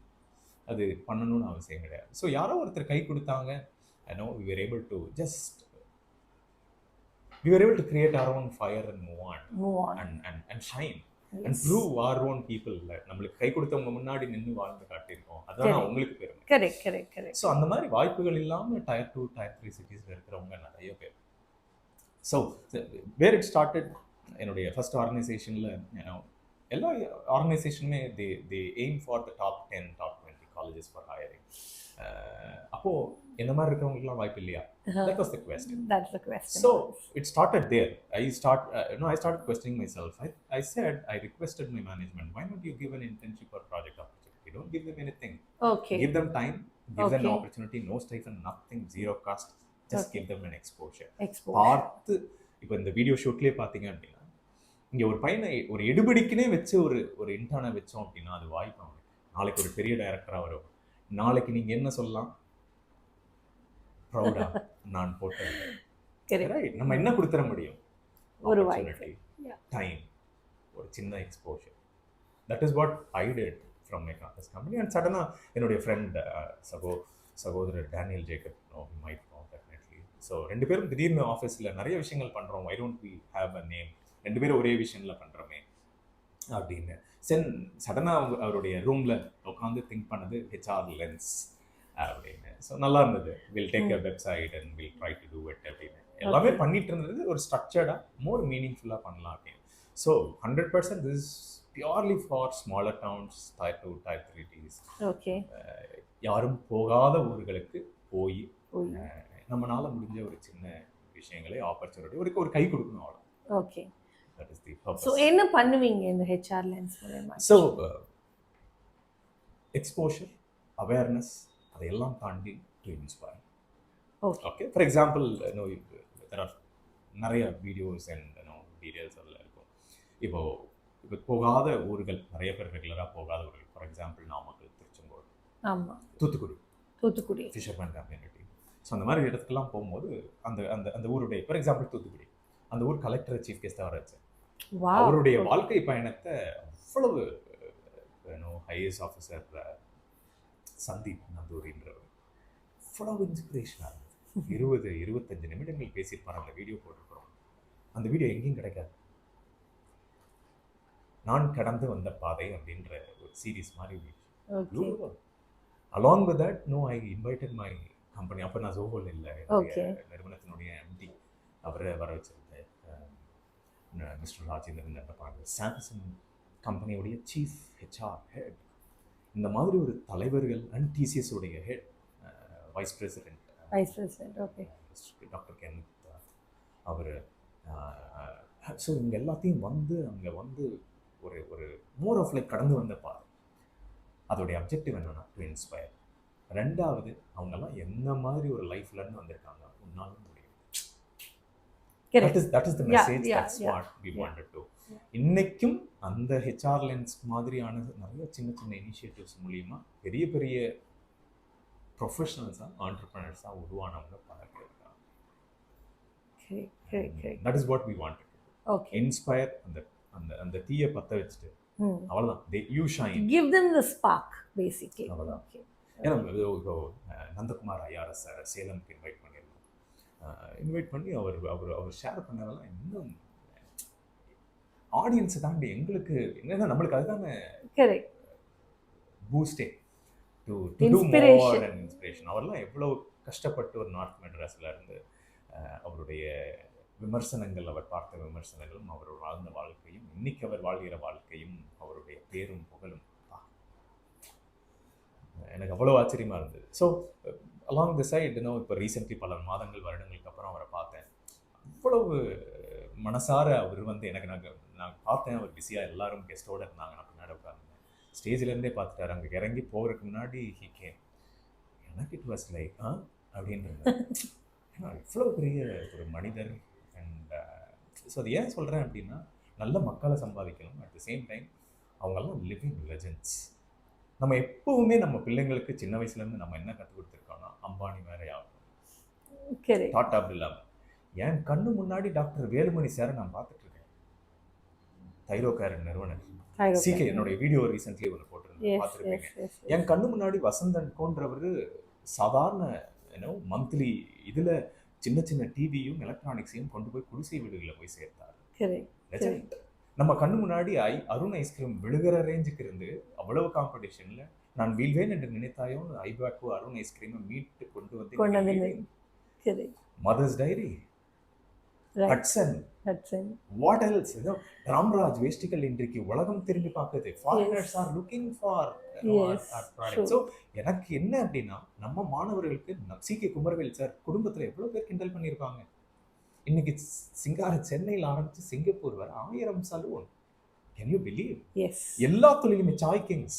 அது பண்ணணும்னு அவசியம் கிடையாது. ஸோ யாரோ ஒருத்தர் கை கொடுத்தாங்க. I know we were able to create our own fire and move on. And shine. Yes. And prove our own people. நம்மளுக்கு கை கொடுத்தவங்க முன்னாடி நின்று வாழ்ந்து காட்டியிருக்கோம். அதான் உங்களுக்கு பெருமை. கரெக்ட். ஸோ அந்த மாதிரி வாய்ப்புகள் இல்லாமல் Tier 2, Tier 3 சிட்டிஸில் இருக்கிறவங்க நிறைய பேர். ஸோ வேர் இட் ஸ்டார்டட், என்னுடைய ஃபர்ஸ்ட் ஆர்கனைசேஷனில் எல்லா ஆர்கனைசேஷனுமே they aim for the top 10, top 20 colleges for hiring. அப்போது என்ன மாதிரி இருக்கிறவங்களுக்குலாம் வாய்ப்பு இல்லையா? That was the question. That's the question. So it started there. I started questioning myself. I said, I requested my management, why don't you give an internship or project opportunity? Don't give them anything. Okay. Give them time, give them an opportunity, no stipend, nothing, zero cost. Just give them an exposure. பார்த்து இப்போ இந்த video ஷூட்லேயே பார்த்தீங்க அப்படின்னா, இங்கே ஒரு பையனை ஒரு எடுபடிக்குனே வச்சு ஒரு இன்டர்னை வச்சோம் அப்படின்னா அது வாய்ப்பு அவனுக்கு. நாளைக்கு ஒரு பெரிய டைரக்டராக வரும். நாளைக்கு நீங்கள் என்ன சொல்லலாம்? ப்ரௌடா நான் போட்டேன். ரைட்? நம்ம என்ன கொடுத்துட முடியும்? ஒரு வாய்ப்பு, டைம், ஒரு சின்ன exposure. That is what I did from my college company. And சடனாக என்னுடைய ஃப்ரெண்ட் சகோதரர் Daniel Jacob, might know definitely. So 2 பேரும் திடீர்னு ஆஃபீஸில் நிறைய விஷயங்கள் பண்ணுறோம். I don't we have a name, 2 பேரும் ஒரே விஷயத்தில் பண்ணுறோமே அப்படின்னு. சடனாக அவருடைய ரூமில் உட்காந்து திங்க் பண்ணது HR Lens அப்படின்னு. ஸோ நல்லா இருந்தது. Will take a website and will try to do it அப்படின்னு. எல்லாமே பண்ணிட்டு இருந்தது ஒரு ஸ்ட்ரக்சர்டாக, மோர் மீனிங்ஃபுல்லாக பண்ணலாம் அப்படின்னு. So 100% this purely for smaller towns, Tier 2, Tier 3 cities. Okay. யாரும் போகாத ஊர்களுக்கு போய் நம்மளால முடிஞ்ச ஒரு சின்ன விஷயங்களை ஆப்பர்ச்சுனிட்டி ஒரு கை கொடுக்கணும் அவ்வளோ. Okay. That is the purpose. So என்ன பண்ணுவீங்க இந்த ஹெச்ஆர் லென்ஸ் மூலமா? ஸோ எக்ஸ்போஷர், அவேர்னஸ், அதையெல்லாம் தாண்டி to inspire. Okay, for example there are நிறைய வீடியோஸ் அண்ட் டீடைல்ஸ் அதில் இருக்கும். இப்போ போகாத ஊர்கள், நிறைய பேர் ரெகுலராக போகாத ஊர்கள், ஃபார் எக்ஸாம்பிள் நாமக்கல், திருச்செங்கோடு, ஆமாம், தூத்துக்குடி ஃபிஷர்மேன் கம்யூனிட்டி. ஸோ அந்த மாதிரி இடத்துக்குலாம் போகும்போது அந்த அந்த அந்த ஊருடைய, ஃபார் எக்ஸாம்பிள் தூத்துக்குடி, அந்த ஊர் கலெக்டரை சீஃப் கெஸ்ட்டாக வர வச்சேன். அவருடைய வாழ்க்கை பயணத்தை அவ்வளவு ஐஏஎஸ் ஆஃபீஸர் சந்தீப் நந்தூரின்றவர் அவ்வளவு இன்ஸ்பிரேஷனாக இருந்தது. 20-25 நிமிடங்கள் பேசியிருப்பார். அந்த வீடியோ போட்டிருக்கிறோம். அந்த வீடியோ எங்கேயும் கிடைக்காது. நான் கடந்து வந்த பாதை அப்படின்ற ஒரு சீரீஸ் மாதிரி. Along with that I invited my company. அப்போ நான் ஜோஹோல இல்லை, நிறுவனத்தினுடைய எம்டி அவரை வர வச்சிருந்தேன், மிஸ்டர் ராஜேந்திரன் என்ற சாம்சங் கம்பெனியுடைய சீஃப் ஹெச்ஆர் ஹெட். இந்த மாதிரி ஒரு தலைவர்கள் அண்ட் டிசிஎஸ் உடைய head, vice president okay, doctor Kenneth அவர். ஸோ இவங்க எல்லாத்தையும் வந்து அங்கே வந்து ஒரு ஒரு மோர் ஆஃப் லைக் கடந்து வந்த பாதை. அதோடைய அப்ஜெக்டிவ் என்னன்னா டு இன்ஸ்பயர். ரெண்டாவது, அவங்கெல்லாம் என்ன மாதிரி ஒரு லைஃப்லேருந்து வந்திருக்காங்க, உன்னாலும் முடியும். That is the message. That's what we wanted to. இன்னைக்கும் அந்த ஹெச்ஆர் லென்ஸ் மாதிரியான நிறைய சின்ன சின்ன இனிஷியேட்டிவ்ஸ் மூலியமா பெரிய பெரிய ப்ரொஃபஷனல்ஸாக, ஆண்டர்பிரினர்ஸாக உருவானவங்க பல பேர் இருக்காங்க. That is what we wanted to do. Inspire. அந்த அந்த தீயை பற்ற வச்சுட்டு அவ்வளோதான். You shine. Give them the spark basically. அவ்வளோதான். ஏன்னா இப்போ நந்தகுமார் ஐஆர்எஸ் சார் சேலம்க்கு இன்வைட் பண்ணி அவர் ஷேர் பண்ணதெல்லாம் இன்னும் ஆடியன்ஸை தாண்டி எங்களுக்கு என்னன்னா நம்மளுக்கு அதுதானே பூஸ்டே to do more and inspiration. அவர்லாம் எவ்வளோ கஷ்டப்பட்டு ஒரு நார்த் மெட்ராஸில் இருந்து அவருடைய விமர்சனங்கள், அவர் பார்த்த விமர்சனங்களும், அவர் வாழ்ந்த வாழ்க்கையும், இன்னைக்கு அவர் வாழ்கிற வாழ்க்கையும், அவருடைய பேரும் புகழும் எனக்கு அவ்வளோ ஆச்சரியமாக இருந்தது. ஸோ அலாங் தி சைடு இப்போ ரீசெண்ட்லி பல மாதங்கள், வருடங்களுக்கு அப்புறம் அவரை பார்த்தேன். அவ்வளவு மனசார அவர் வந்து எனக்கு நான் பார்த்தேன். அவர் பிஸியாக எல்லாரும் கெஸ்ட்டோடு இருந்தாங்க. நான் பின்னாடி உட்கார்ந்தேன். ஸ்டேஜ்லேருந்தே பார்த்துட்டாரு. அங்கே இறங்கி போகிறதுக்கு முன்னாடி ஹி கேம். எனக்கு இட் வாஸ் லைக் அப்படின்னு. இவ்வளோ பெரிய ஒரு மனிதர். அண்ட் ஸோ அது ஏன் சொல்கிறேன் அப்படின்னா, நல்ல மக்களை சம்பாதிக்கணும், அட் தி சேம் டைம் அவங்கெல்லாம் லிவிங் லெஜெண்ட்ஸ். நம்ம எப்பவுமே நம்ம பிள்ளைங்களுக்கு சின்ன வயசுலேருந்து நம்ம என்ன கற்றுக் கொடுத்துருக்கோம்னா, அம்பானி வேற ஆகும், டாட்டா பில்லாம. என் கண்ணு முன்னாடி டாக்டர் வேலுமணி சாரை நான் பார்த்துட்டு இருக்கேன். தைரோகேர் நிறுவனர் சிகே, என்னுடைய வீடியோ ரீசென்ட்லி ஒன்று போட்டிருந்தேன், பார்த்துருப்பீங்க. என் கண்ணு முன்னாடி வசந்தன் கோன்றவர் சாதாரண மந்த்லி இதில் சின்ன சின்ன டிவியும் எலக்ட்ரானிக்ஸையும் கொண்டு போய் குடிசை வீடுகளில் போய் சேர்த்தார். நம்ம கண்ணு முன்னாடி அருண் ஐஸ்கிரீம் விழுகிற ரேஞ்சுக்கு இருந்து அவ்வளவு காம்படிஷன்ல நான் வீழ்வேன் என்று நினைத்தாயோ ஐபேக்கோ அருண் ஐஸ்கிரீமை மீட்டு கொண்டு வந்து mother's dairy, Hatsun, what else, Ramraj வேஷ்டிகள் இன்றைக்கு உலகம் திரும்பி பார்க்குது. Foreigners are looking for our product. So எனக்கு என்ன அப்படின்னா, நம்ம மாணவர்களுக்கு சிகே குமரவேல் சார் குடும்பத்தில் எவ்வளோ பேர் கிண்டல் பண்ணியிருப்பாங்க. இன்னைக்கு சிங்கார சென்னையில் ஆரம்பிச்சு சிங்கப்பூர் வர 1000 salon. Can you believe? Yes. எல்லா தொழிலுமே சாய் கிங்ஸ்.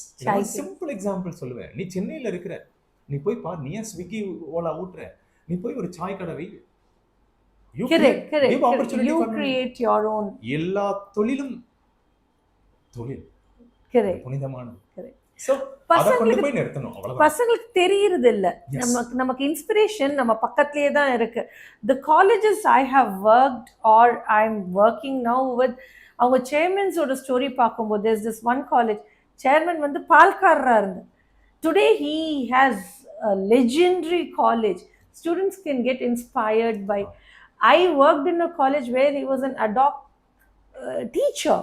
சிம்பிள் எக்ஸாம்பிள் சொல்லுவேன். நீ சென்னையில் இருக்கிற, நீ போய் பார். நீ ஏன் ஸ்விக்கி ஓலா ஊட்டுற? நீ போய் ஒரு சாய் கடை வை. You create your own. எல்லா தொழிலும் தொழில் புனிதமானது. பசங்களுக்கு தெரியறது இல்ல. நமக்கு இன்ஸ்பிரேஷன் நம்ம பக்கத்திலே தான் இருக்கு. The colleges I have worked or I'm working now with, அவங்க சேர்மன்ஸோட ஸ்டோரி பார்க்கும்போது there's this one college chairman வந்து பால்காரரா இருந்தார். Today he has a legendary college. Students can get inspired by. I worked in a college where he was an ad hoc teacher.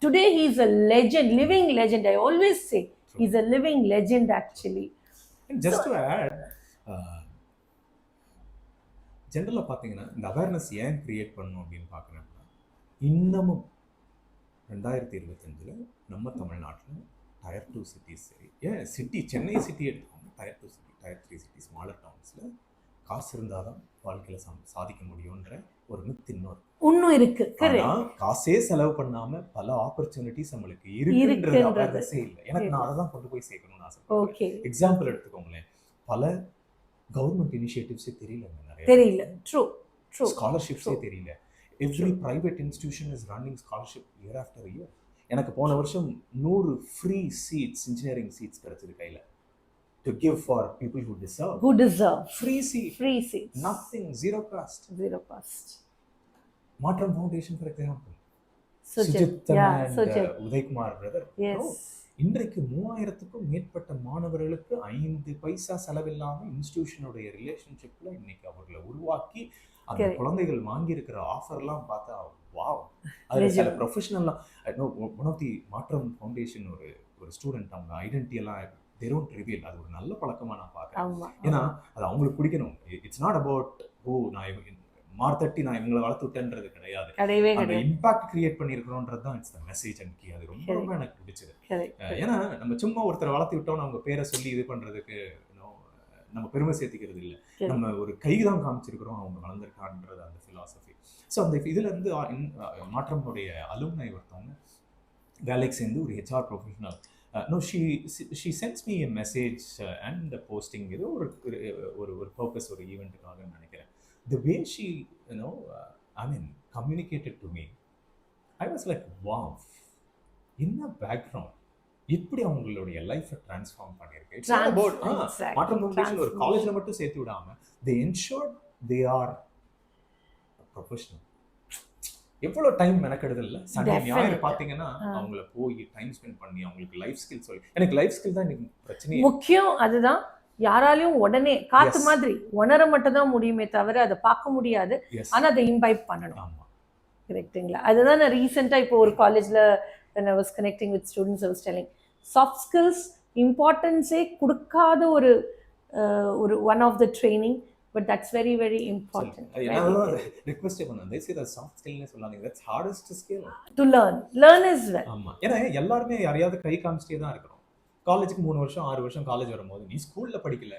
Today he is a legend, living legend. I always say he's a living legend actually. And just to add, ஜென்ரலாக பார்த்தீங்கன்னா இந்த awareness ஏன் create பண்ணணும் அப்படின்னு பார்க்குறேன்னா, இன்னமும் 2025 நம்ம தமிழ்நாட்டில் டயர் 2 சிட்டிஸ் சரி, ஏன் சிட்டி சென்னை சிட்டி எடுத்துக்கோங்க, tier 2 city, tier 3 city, smaller டவுன்ஸில் காசு இருந்தாதான் வாழ்க்கையில சாதிக்க முடியும்ன்ற ஒரு மித் இன்னும் இருக்கு. ஆனா காசே செலவு பண்ணாம பல ஆப்பர்ச்சுனிட்டிஸ் நம்மளுக்கு இருக்குன்றது அவேர்னஸே இல்லை. எனக்கு நான் அதை தான் கொண்டு போய் சேர்க்கணும்னு ஆசைப்படுறேன். எக்ஸாம்பிள் எடுத்துக்கோங்களேன், பல கவர்மெண்ட் இனிஷியேட்டிவ்ஸே தெரியலங்க, தெரியல. True true. ஸ்காலர்ஷிப்ஸே தெரியல. Every private institution is running scholarship year after year. எனக்கு போன வருஷம் 100 ஃப்ரீ சீட்ஸ், இன்ஜினியரிங் சீட்ஸ் கிடைச்சது கையில. To give for people who deserve. Free seats. Nothing. Zero cost. Matram Foundation, for example. Sujit and Udaykumar brother. Yes. இன்றைக்கு 3000க்கும் மேற்பட்ட மாணவர்களுக்கு 5 பைசா செலவில்லாம இன்ஸ்டிடியூஷனுடைய ரிலேஷன்ஷிப்ல இன்னைக்கு அவர்களை உருவாக்கி அந்த குழந்தைகள் வாங்கி இருக்கிற ஆஃபர்லாம் பார்த்தா வாவ். அது சில ப்ரொஃபஷனல்லாம் ஒன் ஆஃப் தி மாற்றம் ஃபவுண்டேஷன் ஒரு ஸ்டூடெண்ட் அவங்க ஐடென்டிட்டி எல்லாம் they don't reveal. அது ஒரு நல்ல பழக்கமா நான் பார்க்கிறேன். ஏன்னா அது அவங்களுக்கு பிடிக்கணும். இட்ஸ் நாட் அபவுட் நான் மார்த்தட்டி நான் இவங்களை வளர்த்து விட்டேன்றது கிடையாது. அந்த இம்பாக்ட் கிரியேட் பண்ணியிருக்கிறோன்றது தான் it's the message and key. அது ரொம்ப ரொம்ப எனக்கு பிடிச்சது. ஏன்னா நம்ம சும்மா ஒருத்தரை வளர்த்து விட்டோம் அவங்க பேரை சொல்லி இது பண்றதுக்கு நம்ம பெருமை சேர்த்திக்கிறது இல்லை. நம்ம ஒரு கைதான் காமிச்சிருக்கிறோம் அவங்க வளர்ந்துருக்கான்றது அந்த ஃபிலாசபி. ஸோ அந்த இதுல இருந்து மாற்றமுடைய அலுமினை ஒருத்தவங்க வேலைக்கு சேர்ந்து ஒரு HR professional she sends me a message and the posting ஏதோ ஒரு purpose ஒரு ஈவெண்ட்டுக்காக நினைக்கிறேன். The way she communicated to me, I was like wow, என்ன பேக்ரவுண்ட் இப்படி அவங்களுடைய லைஃபை டிரான்ஸ்ஃபார்ம் பண்ணியிருக்கு. இட்ஸ் நாட் அபவுட் மாற்றம் ஃபவுண்டேஷன் ஒரு காலேஜில் மட்டும் சேர்த்து விடாம they ensured they are professional. எவ்வளோ டைம் மெனக்கெடுது இல்லை. சண்டே ஞாயிறு பார்த்தீங்கன்னா அவங்கள போய் டைம் ஸ்பெண்ட் பண்ணி அவங்களுக்கு லைஃப் ஸ்கில் சொல்லி, எனக்கு லைஃப் ஸ்கில் தான் எனக்கு பிரச்சனையே முக்கியம். அதுதான் யாராலையும் உடனே காத்து மாதிரி உணர மட்டும் தான் முடியுமே தவிர அதை பார்க்க முடியாது. ஆனால் அதை இம்பைப் பண்ணணும். ஆமாம், கரெக்டுங்களா? அதுதான் நான் ரீசெண்டாக இப்போ ஒரு காலேஜில் when I was connecting with students, I was telling soft skills இம்பார்ட்டன்ஸே கொடுக்காத ஒரு one of the training, but that's very very important. Request பண்ணேன், they say that soft skill னு சொல்லாதீங்க, that's hardest skill to learn as well. ஆமா, ஏன்னா எல்லாரும் யாரையாவது கை காமிச்சிட்டே தான் இருக்கிறோம். காலேஜுக்கு 3 வருஷம் 6 வருஷம் காலேஜ் வரும்போது நீ ஸ்கூல்ல படிக்கல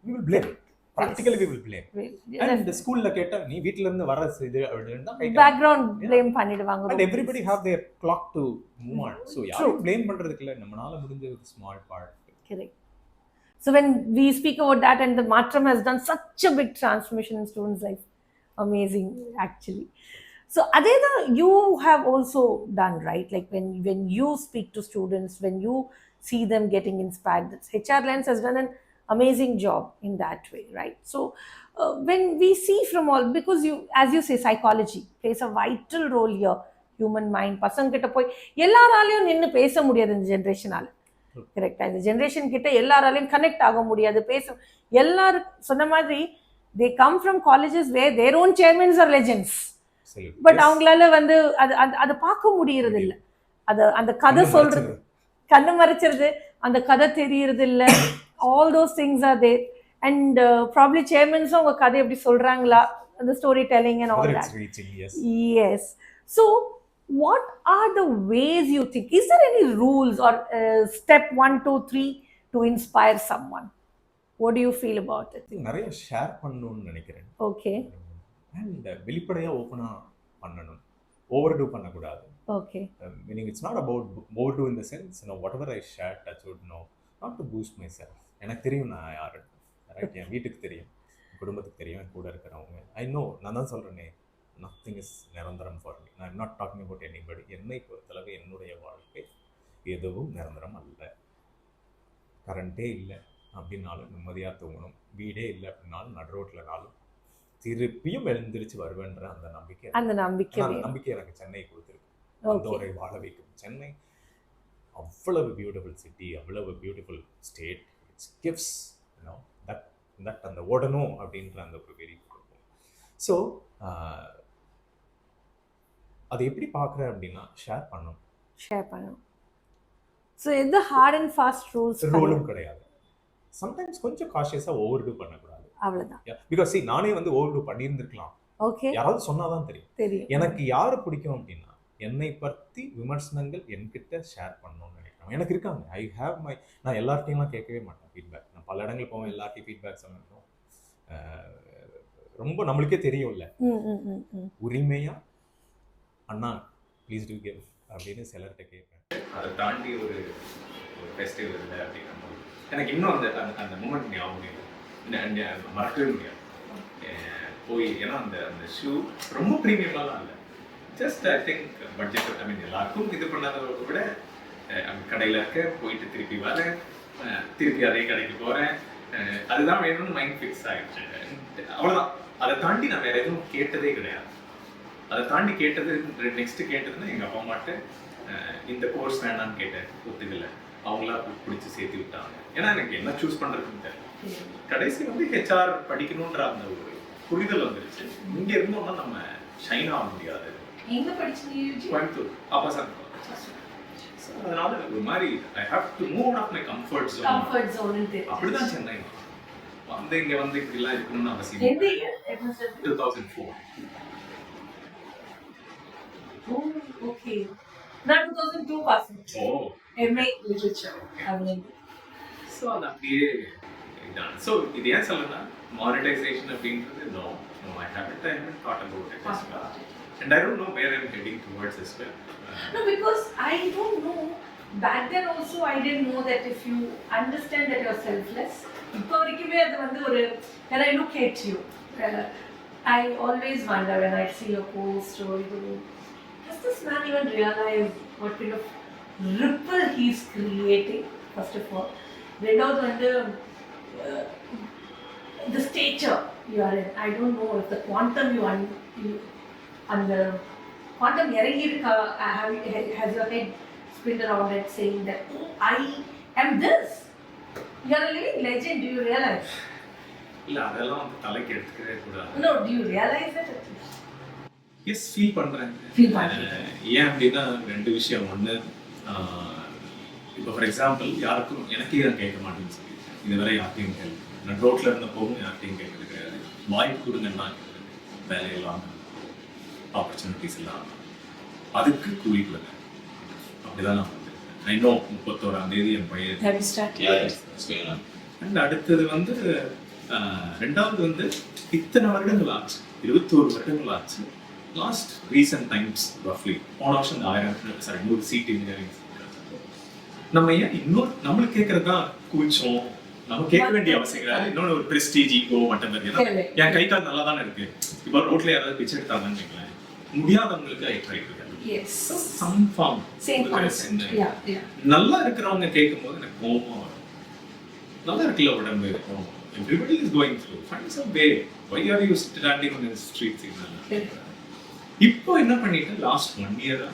we will blame, practically we will blame. And the ஸ்கூல்ல கேட்டா நீ வீட்ல இருந்து வர இது அப்படினா background blame பண்ணிடுவாங்க. And everybody have their clock to move on. So யாரும் blame பண்றதுக்கு இல்ல, நம்மனால முடிஞ்ச ஒரு small part. Correct. So when we speak about that, and the Matram has done such a big transformation in students' life, amazing actually. So Adeda, you have also done, right? Like when you speak to students, when you see them getting inspired, HR Lens has done an amazing job in that way, right? So when we see from all, because you, as you say, psychology plays a vital role here. Human mind, பசங்க கிட்ட போய் எல்லாராலையும் நின்று பேச முடியாது இந்த ஜென்ரேஷனால. கரெக்டா? இந்த ஜென்ரேஷன் கிட்ட எல்லாராலையும் கனெக்ட் ஆக முடியாது, பேச. எல்லாரும் சொன்ன மாதிரி they come from colleges where their own chairmen are legends, but அவங்களால வந்து அதை பார்க்க முடியறது இல்லை. அந்த கதை சொல்றது கண்ணு மறைச்சிருது, அந்த கதை தெரியறது இல்லை. all those things are there, and probably chairmen அவங்க கதை எப்படி சொல்றாங்களா, the storytelling and all that. Yes. So what are the ways you think? Is there any rules or step 1, 2, 3 to inspire someone? What do you feel about it? நிறைய share பண்ணணும்னு நினைக்கிறேன். Okay. And வெளிப்படையா ஓபனா பண்ணணும், ஓவர்டு பண்ணக்கூடாது. Okay. Meaning it's not about overdo in the sense, whatever I share, touch wood, not to boost myself. எனக்கு தெரியும் நான் யாரு, ரைட்? என் வீட்டுக்கு தெரியும், குடும்பத்துக்கு தெரியும், கூட இருக்கிறவங்க. I know, நான் தான் சொல்றேனே, nothing is நிரந்தரம் for me. I'm not talking about anybody. என்னை பொறுத்தளவு என்னுடைய வாழ்க்கை எதுவும் நிரந்தரம் அல்ல. கரண்டே இல்லை அப்படின்னாலும் நிம்மதியாக தூங்கணும், வீடே இல்லை அப்படின்னாலும் நடு ரோட்லனாலும் திருப்பியும் எழுந்திரிச்சு வருவேன்ற அந்த நம்பிக்கை எனக்கு சென்னை கொடுத்துருக்கு. அதோரை வாழ வைக்கும் சென்னை அவ்வளவு பியூட்டிஃபுல் சிட்டி, அவ்வளவு beautiful state. It's gives that அந்த ஓடணும் அப்படின்ற அந்த ஒரு வெறி கொடுக்கும். ஸோ அதை எப்படி பார்க்குறேன் அப்படின்னா ஷேர் பண்ணணும். ஸோ எந்த ஹார்ட் அண்ட் ஃபாஸ்ட் ரூலும் கிடையாது. சம்டைம்ஸ் கொஞ்சம் காஷியஸாக ஓவர்டூ பண்ணக்கூடாது, அவ்வளோதான். பிகாஸ் நானே வந்து ஓவர்டூ பண்ணியிருந்துருக்கலாம். ஓகே, யாராவது சொன்னாதான் தெரியும். எனக்கு யாரை பிடிக்கும் அப்படின்னா என்னை பற்றி விமர்சனங்கள் என்கிட்ட ஷேர் பண்ணணும்னு நினைக்கிறேன். எனக்கு இருக்காங்க, ஐ ஹேவ் மை, நான் எல்லார்ட்டையும்லாம் கேட்கவே மாட்டேன் ஃபீட்பேக். நான் பல இடங்கள் போவேன், எல்லார்ட்டையும் ஃபீட்பேக் சொல்லணும். ரொம்ப நம்மளுக்கே தெரியும்ல, உரிமையா அண்ணா ப்ளீஸ் டூ கிவ் அப்படின்னு சிலர்கிட்ட கேட்பேன். அதை தாண்டி ஒரு ஃபெஸ்டிவல் இல்லை அப்படின்னா எனக்கு இன்னும் அந்த அந்த மூமெண்ட் ஞாபகம் மறக்கவே முடியாது. போய் ஏன்னா அந்த அந்த ஷூ ரொம்ப ப்ரீமியமாலாம் இல்லை, ஜஸ்ட் ஐ திங்க் பட்ஜெட், ஐ மீன் எல்லாருக்கும் இது பண்ணாதவங்க விட கடையில் இருக்க போயிட்டு திருப்பி வரேன், திருப்பி அதே கடைக்கு போகிறேன், அதுதான் வேணும்னு மைண்ட் ஃபிக்ஸ் ஆகிடுச்சு. அவ்வளோதான். அதை தாண்டி நான் வேற எதுவும் கேட்டதே கிடையாது. அதை தாண்டி கேட்டது நெக்ஸ்ட் கேட்டதுன்னா எங்கள் அப்பா அம்மாட்ட இந்த கோர்ஸ் வேணான்னு கேட்டேன், ஒத்துக்கல. அவங்களா பிடிச்சி சேர்த்து விட்டாங்க. ஏன்னா எனக்கு என்ன சூஸ் பண்ணுறதுன்னு தெரியல. கடைசி வந்து ஹெச்ஆர் படிக்கணுன்ற அந்த ஒரு புரிதல் வந்துருச்சு. இங்கே இருந்தோம்னா நம்ம ஷைன் ஆக முடியாது. கோயம்புத்தூர் ஆபாசம். அதனால ஒரு மாதிரி I have to move out of my comfort zone. அப்படிதான் சென்னை வந்து இங்க வந்து இப்படி எல்லாம் இருக்கணும்னு அவசியம் இல்லை. 2004. ஓகே. நான் 2002 பாஸ். MA literature. சோ அது அப்படியே இதான். சோ இது ஏன் சொல்லணும்னா மானிட்டைசேஷன் அப்படின்றது no I haven't thought about it as well. And I don't know where I'm heading towards as well. No, because I don't know. Back then also I didn't know that if you understand that you're selfless. இப்போ வரைக்குமே அது வந்து ஒரு, when I look at you, I always wonder when I see your post or you, does this man even realize what kind of ripple he's creating, first of all. ரெண்டாவது வந்து the stature you are in. I don't know if the quantum you அந்த quantum இறங்கி இருக்கா, has your head spinned around it saying that oh, I am this. You are a living legend. Do you realize? இல்ல அதெல்லாம் வந்து தலைக்கு எடுத்துக்கவே கூடாது. No, do you realize that? Yes, feel பண்றேன். ஏன் அப்படின்னா ரெண்டு விஷயம். ஒன்று, இப்போ ஃபார் எக்ஸாம்பிள் யாருக்கும் எனக்கே தான் கேட்க மாட்டேன்னு சொல்லி இதுவரை யார்ட்டையும் கேள்வி. நான் ரோட்ல இருந்த போகும் யார்ட்டையும் கேட்கறது கிடையாது. வாய்ப்பு கொடுங்கன்னா வேலையெல்லாம் ஆப்பர்ச்சுனிட்டிஸ் எல்லாம் அதுக்கு கூலி கொடுங்க. அப்படிதான் நான் வந்து ஐ நோ 31ஆம் தேதி என் பையன். அண்ட் அடுத்தது வந்து ரெண்டாவது வந்து இத்தனை வருடங்கள் ஆச்சு, 21 வருடங்கள் ஆச்சு. லாஸ்ட் ரீசன்ட் டைம்ஸ் ரஃப்லி போன வருஷம் 100 சீட் இன்ஜினியரிங் நம்ம ஏன் இன்னும் நம்மளுக்கு கேட்கறது தான் கூச்சம். நம்ம கேட்க வேண்டிய அவசியம் கிடையாது. இன்னொன்று ஒரு பிரஸ்டீஜ் ஈகோ மட்டும் இருக்கு. என் கை கால் நல்லா தானே இருக்கு. இப்போ ரோட்ல யாராவது பிச்சை எடுத்தாங்கன்னு கேட்கலாம், முடியாதவங்களுக்கு I try to some form. நல்லா இருக்கிறவங்க கேட்கும்போது எனக்கு கோபமா வரும். நல்லா இருக்குல்ல உடம்பு, everybody is going through, find some way, why are you standing on the streets? இப்போ என்ன பண்ணிட்டு லாஸ்ட் 1 இயரா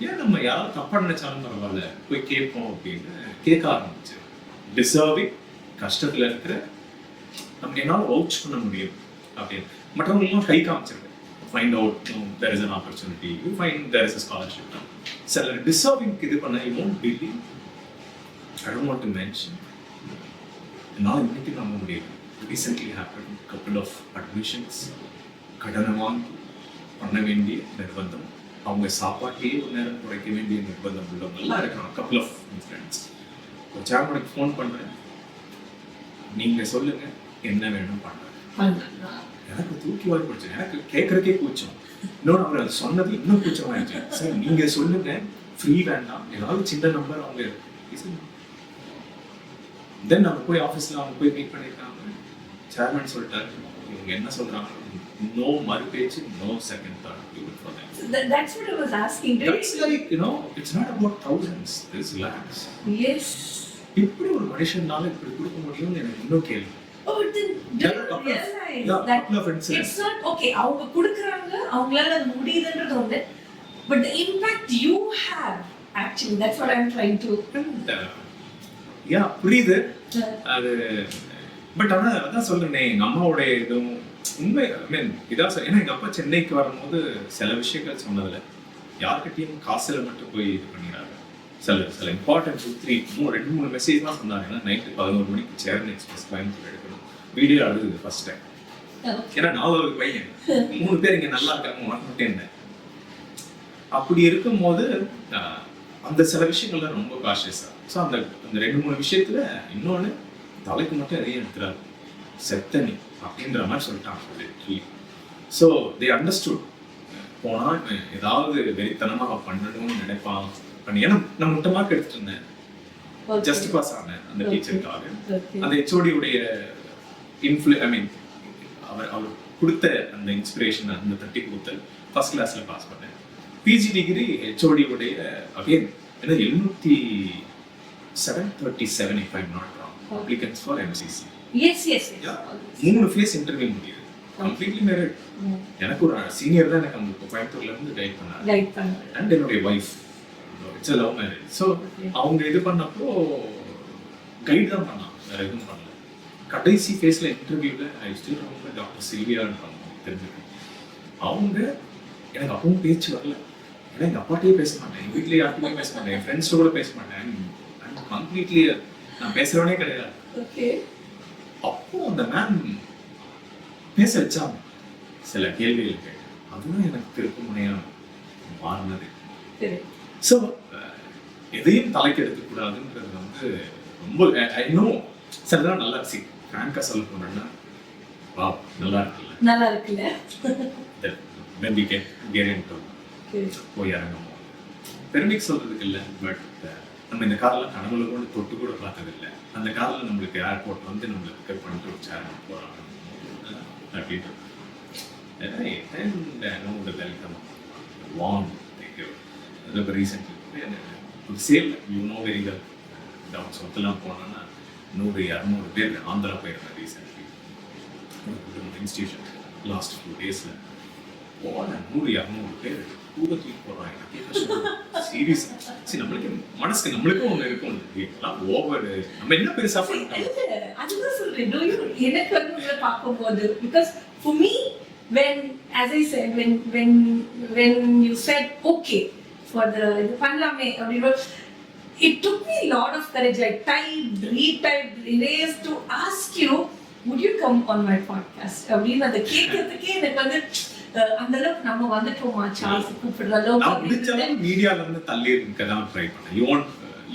ஏன் நம்ம யாராவது தப்பா நினைச்சாலும் பரவாயில்ல போய் கேட்போம் அப்படின்னு கேட்க ஆரம்பிச்சு. டிசர்விங், கஷ்டத்துல இருக்கிற நம்ம என்னால வவுச் பண்ண முடியும் அப்படின்னு மற்றவங்களும் கை காமிச்சிருக்கேன். Find out, there is an opportunity, you find there is a scholarship. சில டிசர்விங் இது பண்ண you won't believe. I don't want to mention. என்னால் இன்னைக்கு நம்ப முடியும். Recently happened couple of admissions. கடனை வாங்கி பண்ண வேண்டிய நிர்பந்தம், அவங்க சாப்பாட்டையே ஒரு நேரம் குறைக்க வேண்டிய நிர்பந்தம் உள்ளவங்கெல்லாம் இருக்காங்க. couple of friends. ஒரு சேர்மனுக்கு ஃபோன் பண்ணுறேன், நீங்கள் சொல்லுங்க என்ன வேணும் பண்ணுறேன். எனக்கு தூக்கி வாய் பிடிச்சேன். எனக்கு கேட்கறதுக்கே கூச்சம். இன்னொன்று அவர் அது சொன்னது இன்னும் கூச்சமாயிடுச்சு. சார் நீங்கள் சொல்லுங்க, ஃப்ரீ வேண்டாம், ஏதாவது சின்ன நம்பர் அவங்க தென் நம்ம போய் ஆஃபீஸில் அவங்க போய் மீட் பண்ணியிருக்காங்க. சேர்மன் சொல்லிட்டாரு, இவங்க என்ன சொல்கிறாங்க, no மறுபேச்சு, no second thought, do it for them. That's what I was asking. That's like, it's not about thousands, it's lakhs. Yes. இப்படி ஒரு மனுஷனால இப்படி கொடுக்க முடியும்னு எனக்கு இன்னும் கேள்வி. Oh, then do you realize that it's not okay, அவங்க கொடுக்குறாங்க, அவங்களால அது முடியுதுன்றது ஒன்று, but the impact you have, actually, that's what I'm trying to... Yeah, புரியுது அது. பட் ஆனால் அதான் சொல்லுறேன், எங்கள் அம்மாவோட இதுவும் உண்மை. ஐ மீன் இதான் ஏன்னா எங்கள் அப்பா சென்னைக்கு வரும்போது சில விஷயங்கள் சொன்னதில்ல, யார்கிட்டையும் காசில் மட்டும் போய் இது பண்ணிடுறாங்க. சில இம்பார்ட்டன்ட் 2-3 மெசேஜ் தான் சொன்னாங்க. ஏன்னா நைட்டு 11 மணிக்கு சேரன் எக்ஸ்பிரஸ் கோயம்புத்தூர் எடுக்கணும். வீடியோ அழுகுது ஃபர்ஸ்ட் டைம். ஏன்னா நான் ஒரு பையன், 3 பேர் இங்கே நல்லா இருக்காங்க, மட்டும் என்ன. அப்படி இருக்கும்போது அந்த சில விஷயங்கள்லாம் ரொம்ப காஷியஸாக. ஸோ அந்த 2-3 விஷயத்துல இன்னொன்று தலைக்கு மட்டும் எதையும் எடுத்துறாரு. செத்தனி அப்படின்ற மாதிரி சொல்லிட்டாங்க. So they understood. போனால் ஏதாவது வெறித்தனமாக பண்ணணும்னு நினைப்பான் ஏன்னா நான் முட்டை மார்க் எடுத்துட்டு இருந்தேன், ஜஸ்ட் பாஸ் ஆனேன் அந்த டீச்சருக்காக. அந்த ஹெச்ஓடியுடைய அவர் கொடுத்த அந்த இன்ஸ்பிரேஷன் அந்த தட்டி கொடுத்த ஃபர்ஸ்ட் கிளாஸ்ல பாஸ் பண்ணேன். பிஜி டிகிரி ஹெச்ஓடியுடைய அகைன் ஏன்னா 737 if I'm not wrong applicants for MCC. Yes. 3 face interview முடியுது. Completely merit. எனக்கு ஒரு சீனியர் தான் எனக்கு அந்த கோயம்புத்தூர்ல இருந்து கைட் பண்ணாங்க. அண்ட் என்னுடைய wife, it's love marriage. So அவங்க இது பண்ணப்போ கைட் தான் பண்ணாங்க, வேற எதுவும் பண்ணல. கடைசி ஃபேஸ்ல இன்டர்வியூல ரொம்ப டாக்டர் சில்வியான்றாங்க தெரிஞ்சுக்கணும். அவங்க எனக்கு அப்பவும் பேச்சு வரல. ஏன்னா எங்க அப்பாட்டையே பேச மாட்டேன், எங்க வீட்லயே யார்கிட்டயும் பேச மாட்டேன், என் ஃப்ரெண்ட்ஸ் கூட பேச மாட்டேன். கம்ப்ளீட்லி நான் பேசுறவனே கிடையாது. அப்போ அந்த மேம் பேச வச்சாங்க, சில கேள்விகள் கேட்டு. அதுதான் எனக்கு திருப்பு முனையா மாறினது. ஸோ எதையும் தலைக்கு எடுக்கக்கூடாதுன்றது வந்து ரொம்ப இன்னும் சிலதான் நல்லா இருக்கு. ஃப்ராங்கா சொல்ல போனோம்னா வா நல்லா இருக்குல்ல when we get into போய் இறங்கும் பெருமைக்கு சொல்றதுக்கு இல்லை. பட் நம்ம இந்த காரில் கனவுல கூட தொட்டு கூட பார்த்தது இல்லை. அந்த காரில் நம்மளுக்கு ஏர்போர்ட் வந்து நம்மளுக்கு பிக்கப் பண்ணிட்டு ஒரு சேர் போகிறாங்க அப்படின்றது. Welcome warm recently sale very well down சவுத்லாம் போனோன்னா 100-200 பேர் ஆந்திரா போயிருந்தேன் ரீசென்ட்லி இன்ஸ்டியூஷன். லாஸ்ட் ஃபியூ டேஸில் போன 100-200 பேர் கூடத்துக்கு போகிறாங்க. சீரியஸ் நம்மளுக்கு மனசுக்கு நம்மளுக்கும் ஒன்று இருக்கும், ஓவர் நம்ம என்ன பெருசா பண்ணிட்டோம். அதுதான் சொல்றேன். எனக்கு வந்து உங்களை பார்க்கும்போது because for me when as I said when you said okay for the இது பண்ணலாமே அப்படின்னு, it took me a lot of courage. I typed, retyped, erased to ask you would you come on my podcast அப்படின்னு அந்த கேட்கறதுக்கே எனக்கு வந்து அந்த அளவுக்கு நம்ம வந்துட்டோமா சார்ல்ஸ் கூப்பிடுற அளவுக்கு மீடியால இருந்து தள்ளி இருக்க தான் ட்ரை பண்ணேன்.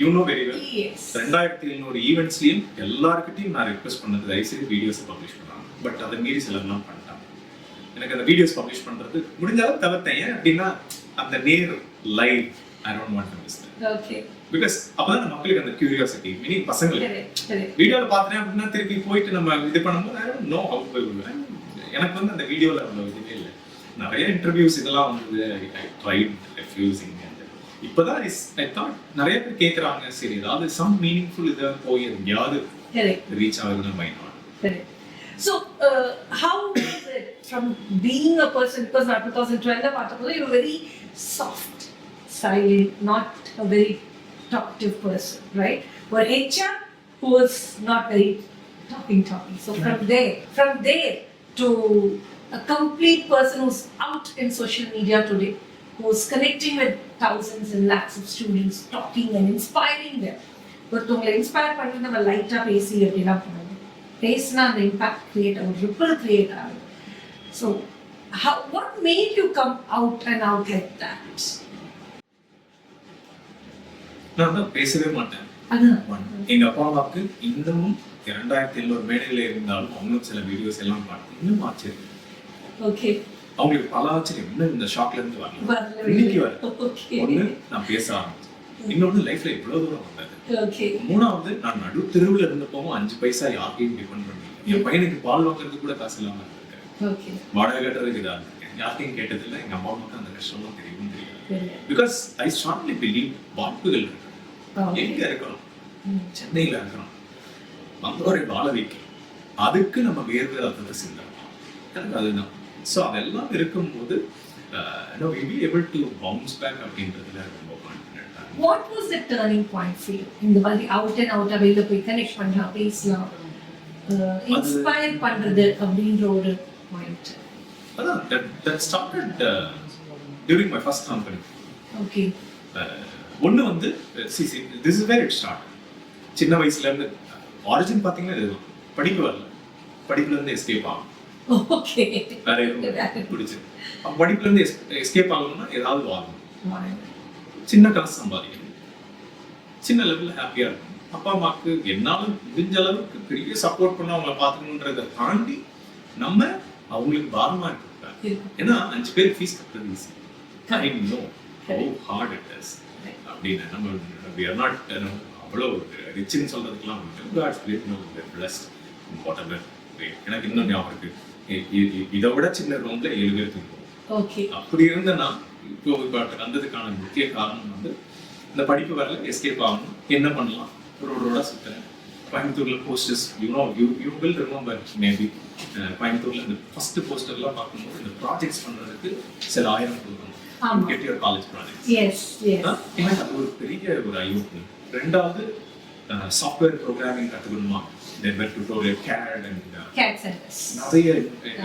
யூ நோ வெரி வெல் 2700 ஈவென்ட்ஸ்லயும் எல்லார்கிட்டையும் நான் ரிக்வெஸ்ட் பண்ணது தயவுசெய்து வீடியோஸ் பப்ளிஷ் பண்ணாங்க. பட் அதை மீறி சிலர்லாம் பண்ணிட்டாங்க. எனக்கு அந்த வீடியோஸ் பப்ளிஷ் பண்றது முடிஞ்சாலும் தவிர்த்தேன். ஏன் அப்படின்னா அந்த நேர் live I don't want to miss it. Okay, because அப்பதான் மக்களுக்கு அந்த கியூரியாசிட்டி மீனிங் பசங்களுக்கு வீடியோல பார்த்தேன் அப்படின்னா திருப்பி போயிட்டு நம்ம இது பண்ணும்போது I don't know how to to. எனக்கு வந்து அந்த வீடியோல அவ்வளவு இதுவே இல்லை. நிறைய இன்டர்வியூஸ் இதெல்லாம் வந்து ஐ ட்ரைட் ரெஃப்யூசிங். இப்போதான் ஐ தாட் நிறைய பேர் கேட்குறாங்க, சரி ஏதாவது சம் மீனிங்ஃபுல் இதை போய் எங்கேயாவது ரீச் ஆகுதுன்னு my not. So how is it from being a person, because now 2012 you were very soft, silent, not a very talkative person, right? Or HR who was not very talking. So from there to a complete person who's out in social media today, who's connecting with thousands and lakhs of students, talking and inspiring them. ஒருத்தவங்களை inspire பண்ணி நம்ம லைட்டாக பேசி அப்படிலாம் பண்ணணும். பேசினா அந்த impact create ஆகும், ரிப்பிள் கிரியேட் ஆகும். So what made you come out and out like that? நான் தான் பேசவே மாட்டேன். எங்க அப்பா அம்மாவுக்கு இன்னமும் 2700 மேடையில் இருந்தாலும் அவங்களும் சில வீடியோஸ் எல்லாம் பார்த்து இன்னும் ஆச்சரியம். ஓகே, அவங்களுக்கு பல ஆச்சரியம். இன்னும் இந்த ஷாக்ல இருந்து வரல, இன்னைக்கு வர. ஒண்ணு நான் பேச ஆரம்பிச்சேன், இன்னொன்னு லைஃப்ல இவ்வளவு தூரம் வந்தது. மூணாவது நான் நடு தெருவில் இருந்தப்பவும் 5 பைசா யாரையும் டிபெண்ட் பண்ணி என் பையனுக்கு பால் வாங்குறதுக்கு கூட காசு இல்லாம இருக்கேன், வாடகை கட்டுறதுக்கு இதாக இருக்கேன். யார்கிட்டையும் கேட்டதில்லை. எங்க அம்மா அம்மாவுக்கு அந்த கஷ்டம்லாம் தெரியவும் தெரியாது. பிகாஸ் ஐ ஸ்ட்ராங்லி பிலீவ் வாய்ப்புகள் இருக்கு. எங்க இருக்கிறோம்? சென்னையில இருக்கிறோம், வந்தவரை வாழ வைக்கணும். அதுக்கு நம்ம வேறு ரத்தத்தை சிந்தணும். எனக்கு அதுதான். ஸோ அதெல்லாம் இருக்கும்போது we be able to bounce back அப்படின்றதுல ரொம்ப கான்ஃபிடென்ட்டா. What was the turning point for you? இந்த மாதிரி அவுட் அண்ட் அவுட் வெளியில போய் கனெக்ட் பண்ணலாம், பேசலாம், இன்ஸ்பயர் பண்றது அப்படின்ற ஒரு பாயிண்ட். அதான் that started during my first company. Okay. ஒண்ணு வந்து this is where it started. சின்ன வயசுல இருந்து ஆரிஜின் பாத்தீங்கன்னா இதுதான். படிக்க வரல, படிப்புல இருந்து எஸ்கேப் ஆகும். ஓகே, வேற எதுவும் பிடிச்சது. படிப்புல இருந்து எஸ்கேப் ஆகணும்னா ஏதாவது வாங்கணும், சின்ன காசு சம்பாதிக்கணும், சின்ன லெவல்ல ஹாப்பியா இருக்கும். அப்பா அம்மாவுக்கு என்னாலும் முடிஞ்ச அளவுக்கு பெரிய சப்போர்ட் பண்ண அவங்கள பார்த்துக்கணுன்றதை தாண்டி நம்ம அவங்களுக்கு பாரமா இருக்கு. ஏன்னா 5 பேர் ஃபீஸ் கட்டுறது easy. I know how hard it is அப்படின்னு. நம்ம we are not அவ்வளோ ரிச்சுன்னு சொல்றதுக்கெல்லாம் God's great, blessed whatever. எனக்கு இன்னும் ஞாபகம் இருக்கு, இதை விட சின்ன ரூம்ல 7 பேர் தூங்குவோம். அப்படி இருந்தேன்னா இப்போ வந்ததுக்கான முக்கிய காரணம் வந்து இந்த படிப்பு வரல, எஸ்கேப் ஆகணும், என்ன பண்ணலாம், ரோடோட சுத்துறேன். கோயம்புத்தூர்ல posters you will remember maybe, கோயம்புத்தூர்ல இந்த ஃபர்ஸ்ட் போஸ்டர்லாம் பார்க்கும்போது இந்த ப்ராஜெக்ட்ஸ் பண்றதுக்கு சில 1000 கொடுக்கணும், கெட் யுவர் காலேஜ் ப்ராஜெக்ட்ஸ். எனக்கு அது ஒரு பெரிய ஒரு ஐயோப்பு. ரெண்டாவது சாஃப்ட்வேர் ப்ரோக்ராமிங் கற்றுக்கணுமா, tutorial CAD and CAD centers. நிறைய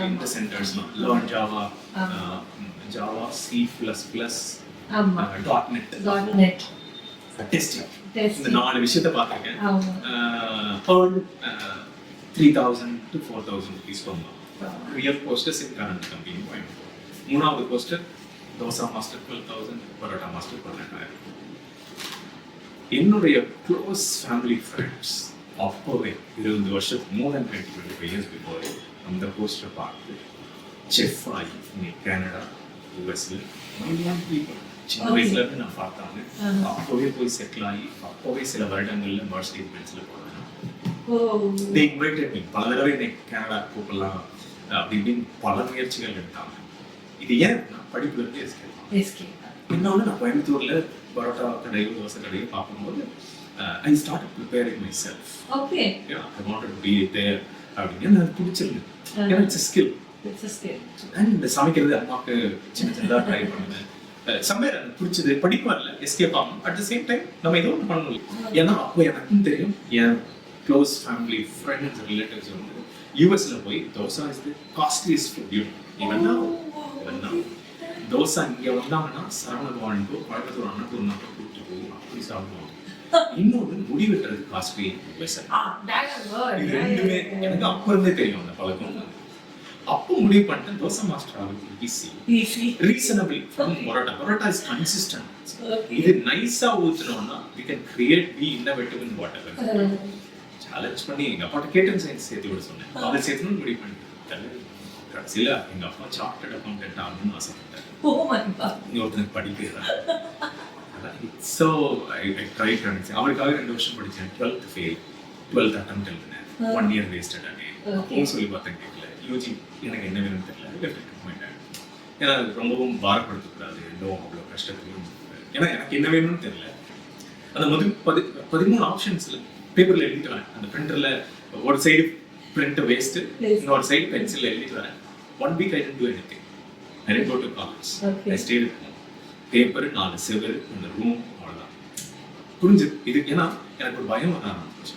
இந்த சென்டர்ஸ்லாம் learn Java C++, .NET testing, இந்த 4 விஷயத்தை பார்த்துருக்கேன். earn 3,000 to 4,000 rupees per month. Real posters in current company. மூணாவது poster dosa master 12,000, parotta master 12,000. என்னுடைய க்ளோஸ் ஃபேமிலி ஃப்ரெண்ட்ஸ் அப்போவே 20 வருஷத்துக்கு more than 20-25 years before அந்த போஸ்டர் பார்த்து செஃப் ஆகி கனடா யூஎஸ்ல சின்ன வயசுல இருந்து நான் பார்த்தாங்க. அப்போவே போய் செட்டில் ஆகி அப்போவே சில வருடங்கள்ல மர்சிடிஸ் பென்ஸ்ல போனேன். they invited me பல தடவை என்னை கனடா கூப்பிடலாம் அப்படி இப்படின்னு பல முயற்சிகள் எடுத்தாங்க. இது ஏன் படிப்புல இருந்து எஸ்கேப். இன்னொன்று நான் கோயம்புத்தூர்ல பரோட்டா கடையோ தோசை கடையோ பார்க்கும்போது I started preparing myself. Yeah, I wanted to be there. அப்படின்னு எனக்கு பிடிச்சிருந்தது. ஏன்னா it's a skill. And சமைக்கிறது அம்மாவுக்கு சின்னதாக ட்ரை பண்ணுவேன். சமையல் எனக்கு பிடிச்சது, படிப்பு வரல, எஸ்கேப் ஆகும். அட் த சேம் டைம் நம்ம ஏதோ ஒன்று பண்ணணும். ஏன்னா அப்போ எனக்கும் தெரியும், என் க்ளோஸ் ஃபேமிலி ஃப்ரெண்ட்ஸ் ரிலேட்டிவ்ஸ் வந்து யூஎஸ்ல போய் dosa is the costliest food. இவன்னா தோசை இங்கே வந்தாங்கன்னா சரவண பவனுக்கோ கோயம்புத்தூர் அன்னபூர்ணாக்கோ கூப்பிட்டு போய் அப்படி சாப்பிடுவாங்க. இன்னொன்று முடி வெட்டுறது காஸ்ட்லி. இது ரெண்டுமே எனக்கு அப்போ இருந்தே தெரியும் அந்த பழக்கம். அப்போ முடிவு பண்ணிட்டேன் தோசை மாஸ்டர் ஆகுது easy, reasonable from parotta is consistent. இது நைஸா ஊத்துனோம்னா we can create, be innovative in whatever. Challenge பண்ணி எங்க அப்பாட்ட கேட்டன் சயின்ஸ் சேர்த்து விட சொன்னேன். அதை சேர்த்துன்னு முடிவு பண்ணிட்டேன். கடைசியில எங்க அப்பா சார்ட்டர்ட் அக்கௌண்டன்ட் ஆகணும்னு ஆசைப்பட்டார். இன்னொருத்தனுக்கு படிக்கிறேன். ஸோ ஐ ட்ரை பண்ணி அவருக்காக 2 வருஷம் படித்தேன். 12th ஃபெயில், 12th அட்டெம்ப்ட் எழுதினேன். 1 year வேஸ்டட் ஆனே. அப்பவும் சொல்லி பார்த்தேன், கேட்கல. யூஜி எனக்கு என்ன வேணும்னு தெரியல, போயிட்டேன். ஏன்னா அது ரொம்பவும் பாரப்படுத்தக்கூடாது, இன்னும் அவ்வளோ கஷ்டத்துலையும். ஏன்னா எனக்கு என்ன வேணும்னு தெரியல. அந்த 13 ஆப்ஷன்ஸில் பேப்பரில் எழுதிட்டு வரேன். அந்த பிரிண்டரில் ஒரு சைடு பிரிண்ட் வேஸ்ட்டு, இன்னொரு சைடு பென்சிலில் எழுதிட்டு வரேன். 1 week I didn't do anything. I didn't go to college. I stayed at home. Paper 4 செவரு, அந்த ரூம், அவ்வளோதான். புரிஞ்சுது இது. ஏன்னா எனக்கு ஒரு பயம் வர ஆரம்பிச்சு.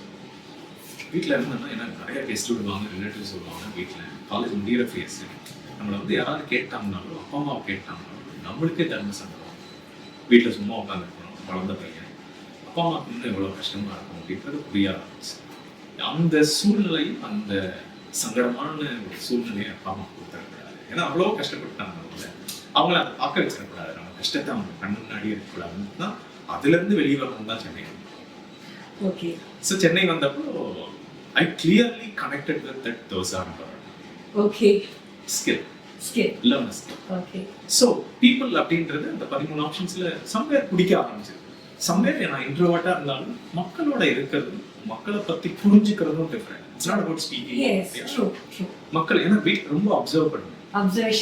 வீட்டில் இருந்தேன்னா எனக்கு நிறைய கெஸ்ட் விடுவாங்க, ரிலேட்டிவ்ஸ் வருவாங்க. வீட்டில் காலேஜ் முடிகிற ஃபேஸ் நம்மளை வந்து யாராவது கேட்டாங்கனாலும், அப்பா அம்மாவை கேட்டாங்கனாலும் நம்மளுக்கே தர்ம சங்கடம். வீட்டில் சும்மா உட்காந்துருக்கணும், வளர்ந்த பையன், அப்பா அம்மாவுக்கு இன்னும் எவ்வளோ கஷ்டமாக இருக்கும் அப்படின்றது புரிய ஆரம்பிச்சு. அந்த சூழ்நிலை, அந்த சங்கடமான ஒரு சூழ்நிலையை அப்பா அம்மா கொடுத்துருக்கூடாது. ஏன்னா அவ்வளோ கஷ்டப்பட்டாங்க. அவங்கள அதை பார்க்க வச்சிடக்கூடாது, நம்ம கஷ்டத்தை அவங்க கண்ணு முன்னாடி இருக்கக்கூடாதுன்னு தான் அதுலேருந்து வெளியே வரணும் தான் சென்னை. ஓகே. ஸோ சென்னை வந்தப்போ I clearly connected with that dosa. Okay. Skill learn skill. Okay. So people அப்படின்றது அந்த 13 ஆப்ஷன்ஸில் சம்வேர் பிடிக்க ஆரம்பிச்சது. சம்வேர் நான் இன்ட்ரோவர்ட்டாக இருந்தாலும் மக்களோட இருக்கிறதும் மக்களை பற்றி புரிஞ்சுக்கிறதும் different. It's not about speaking. மக்கள் ஏன்னா வீட்டில் ரொம்ப அப்சர்வ் பண்ணுவேன்.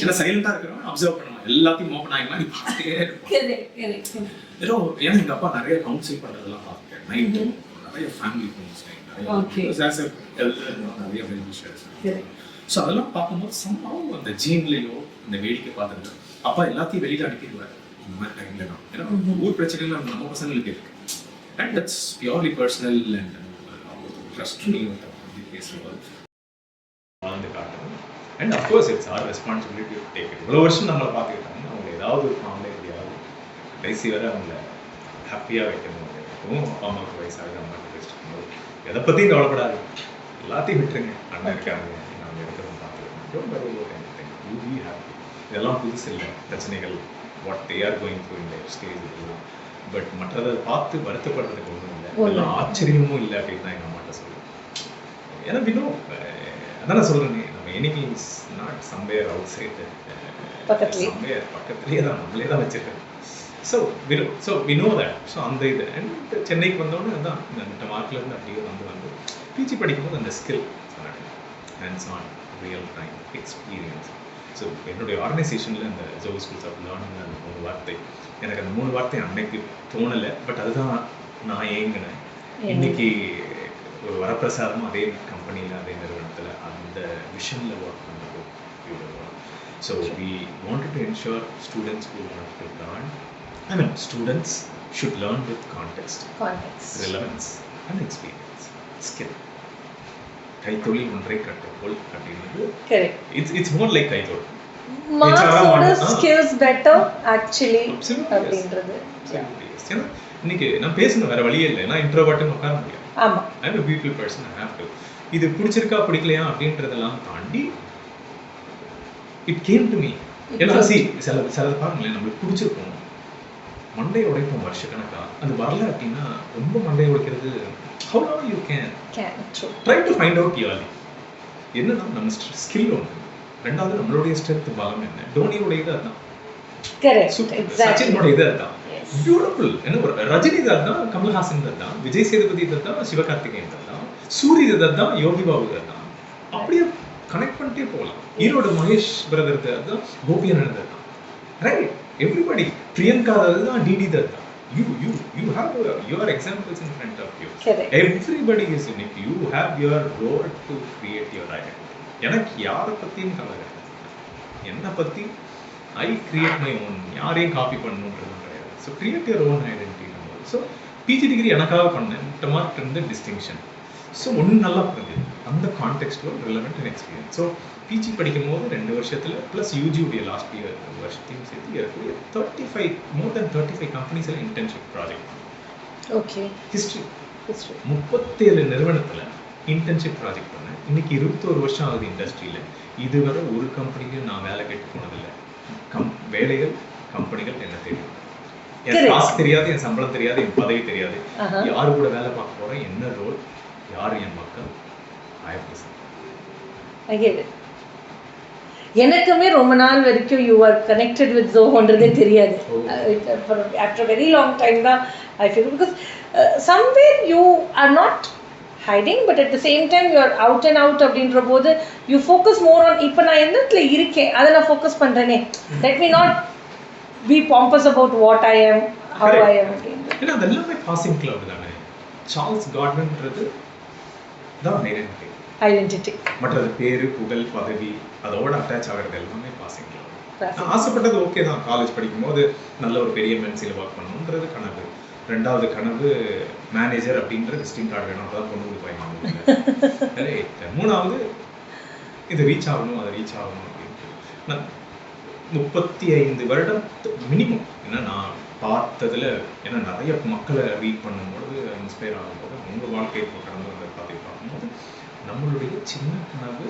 ஏன்னா சைலண்டா இருக்கிறவங்க அப்சர்வ் பண்ணுவாங்க, எல்லாத்தையும் மோப்பன் ஆகி மாதிரி பார்த்துட்டே இருப்போம். ஏதோ ஏன்னா எங்க அப்பா நிறைய கவுன்சில் பண்றதெல்லாம் பார்த்துட்டேன். நைட்டு நிறைய ஃபேமிலி கவுன்சிலிங், நிறைய பெனிஃபிஷியர்ஸ். ஸோ அதெல்லாம் பார்க்கும்போது சம்மாவும் அந்த ஜீன்லையோ இந்த வேடிக்கை பார்த்துட்டு அப்பா எல்லாத்தையும் வெளியில அனுப்பிடுவாரு இந்த மாதிரி டைம்ல தான். ஏன்னா ஊர் பிரச்சனைகள் நம்ம பசங்களுக்கு இருக்கு. And that's purely personal and trust பேசும்போது வாழ்ந்து காட்டணும். And of course it's our responsibility to take it. இவ்வளோ வருஷம் நம்மளை பார்த்துக்கிட்டாங்க, அவங்க ஏதாவது ஒரு ஃபார்ம்ல எப்படியாவது கடைசி வரை அவங்கள ஹாப்பியாக வைக்கணும். அப்பா அம்மாவுக்கு வயசாக அம்மாவுக்கு வச்சுருக்கணும். எதை பற்றியும் கவலைப்படாது, எல்லாத்தையும் விட்டுருங்க. அண்ணன் இருக்காங்க, நாங்கள் இருக்கிறோம் பார்த்துக்கணும். You be happy. இதெல்லாம் புதுசு இல்லை பிரச்சனைகள். What they are going through in life stage இதெல்லாம் பட் மற்றதை பார்த்து வருத்தப்படுறதுக்கு ஒன்றும் இல்லை, எல்லாம் ஆச்சரியமும் இல்லை அப்படின்னு தான் எங்கள் அம்மாட்ட சொல்லுவேன். ஏன்னா வினோம் அதான் நான் சொல்கிறேன், நம்ம enemy is not somewhere outside, somewhere பக்கத்துலேயே தான், நம்மளே தான் வச்சிருக்கேன். So we know that. So அந்த இது அண்ட் சென்னைக்கு வந்தோடனே அதுதான் இந்த மார்க்லேருந்து அப்படியே வந்து பிஜி படிக்கும்போது அந்த skill hands on real time experience. So என்னுடைய ஆர்கனைசேஷனில் இந்த ஜோஹோ ஸ்கூல்ஸ் ஆஃப் லேர்னிங் அந்த 3 வார்த்தை, எனக்கு அந்த 3 வார்த்தை அன்னைக்கு தோணலை, பட் அதுதான் நான் ஏங்கினேன். இன்னைக்கு ஒரு வரப்பிரசாதமும் அதே கம்பெனியில் அதே நிறுவனத்தில் அந்த விஷனில் ஒர்க் பண்ணுறது. So we wanted to ensure students who want to learn, I mean students should learn with context, relevance and experience, skill. கைத்தொழில் ஒன்றை கற்றுக்கொள் அப்படின்றது it's more like கைத்தொழில். மார்க்ஸோட skills better actually அப்படின்றது. ஏன்னா இன்னைக்கு நான் பேசணும், வேற வழியே இல்லை, நான் இன்ட்ரோவர்ட்னு உட்கார முடியாது. ஆமா, ஐ அம் a beautiful person, I have to. இது பிடிச்சிருக்கா பிடிக்கலையா அப்படின்றதெல்லாம் தாண்டி it came to me. ஏன்னா சில பாருங்களேன், நம்மளுக்கு பிடிச்சிருக்கும், மண்டையை உடைப்போம் வருஷக்கணக்கா, அது வரல அப்படின்னா ரொம்ப மண்டையை உடைக்கிறது. how long you can try to find out early. என்னன்னா நம்ம ஸ்கில் ஒன்று, ரெண்டாவது நம்மளுடைய ஸ்ட்ரென்த் பலம் என்ன. டோனியோட இது அதுதான், சச்சினோட இது அதுதான், பியூட்டிஃபுல். என்ன ரஜினி இது அதுதான், கமல்ஹாசன் இது அதுதான், விஜய் சேதுபதி இது அதுதான், சிவகார்த்திகேயன் இது அதுதான், சூரிய இது அதுதான், யோகி பாபு இது அதுதான். அப்படியே கனெக்ட் பண்ணிட்டே போகலாம். ஈரோடு மகேஷ் பிரதர் இது அதுதான், கோபியன் இது அதுதான், ரைட்? எவ்ரிபடி, பிரியங்கா அதுதான், டிடி அதுதான். You have your examples in front of you. Correct. Everybody is unique. You have your role to create your identity. எனக்கு யாரை பத்தியும் கவலை கிடையாது, என்னை பத்தி I create my own. யாரையும் காப்பி பண்ணணுன்றது கிடையாது. So create your own identity. So PG degree எனக்காக பண்ணேன், மார்க் இருந்து டிஸ்டிங்ஷன். ஸோ ஒன்று நல்லா புரிஞ்சுது, அந்த contextual relevant and experience. So PG படிக்கும் போது 2 வருஷத்தில் ப்ளஸ் யூஜியுடைய லாஸ்ட் இயர் வருஷத்தையும் சேர்த்து இருக்கக்கூடிய 35 more than 35 கம்பெனிஸில் இன்டர்ன்ஷிப் ப்ராஜெக்ட். ஓகே, ஹிஸ்ட்ரி 37 நிறுவனத்தில் இன்டர்ன்ஷிப் ப்ராஜெக்ட் பண்ணேன். இன்னைக்கு 21 வருஷம் ஆகுது இண்டஸ்ட்ரியில். இதுவரை ஒரு கம்பெனிலையும் நான் வேலை கேட்டு போனதில்லை. வேலைகள் கம்பெனிகள் என்ன தெரியும், என் காசு தெரியாது, என் சம்பளம் தெரியாது, என் பதவி தெரியாது, யாரு கூட வேலை பார்க்க போறேன், என்ன ரோல், யார் என் மக்கள். எனக்குமே ரொம்ப நாள் வரைக்கும் யூ ஆர் கனெக்டட் வித் ஜோஹோன்றதே தெரியாது. ஆஃப்டர் வெரி லாங் டைம் தான் I feel, because somewhere you are not hiding, but at the same time you are out and out அப்படின்ற போது you focus more on இப்போ நான் எந்த இடத்துல இருக்கேன் அதை நான் focus பண்ணுறேனே. let me not be pompous about what I am, how I am. ஏன்னா அது எல்லாமே பாசிங் கிளவுட் தானே. சார்ல்ஸ் காட்வின்றது தான் ஐடென்டிட்டி. மற்றது பேரு, புகழ், பதவி அதோட அட்டாச் ஆகிறது எல்லாமே பாசிங் கிளவுட். நான் ஆசைப்பட்டது ஓகே தான், காலேஜ் படிக்கும்போது நல்ல ஒரு பெரிய மென்சியில் ஒர்க் பண்ணணுன்றது கனவு. 2வது கனவு மேனேஜர் அப்படின்ற விசிட்டிங் கார்டு வேணும், அப்பதான் கொண்டு போய் வாங்க. 3வது இது ரீச் ஆகணும், அதை ரீச் ஆகணும் அப்படின்ட்டு நான் 35 வருடம் மினிமம். ஏன்னா நான் பார்த்ததுல, ஏன்னா நிறைய மக்களை ரீட் பண்ணும்போது, இன்ஸ்பயர் ஆகும்போது, அவங்க வாழ்க்கையை கடந்து வந்த பாதை பார்க்கும்போது, நம்மளுடைய சின்ன கனவு,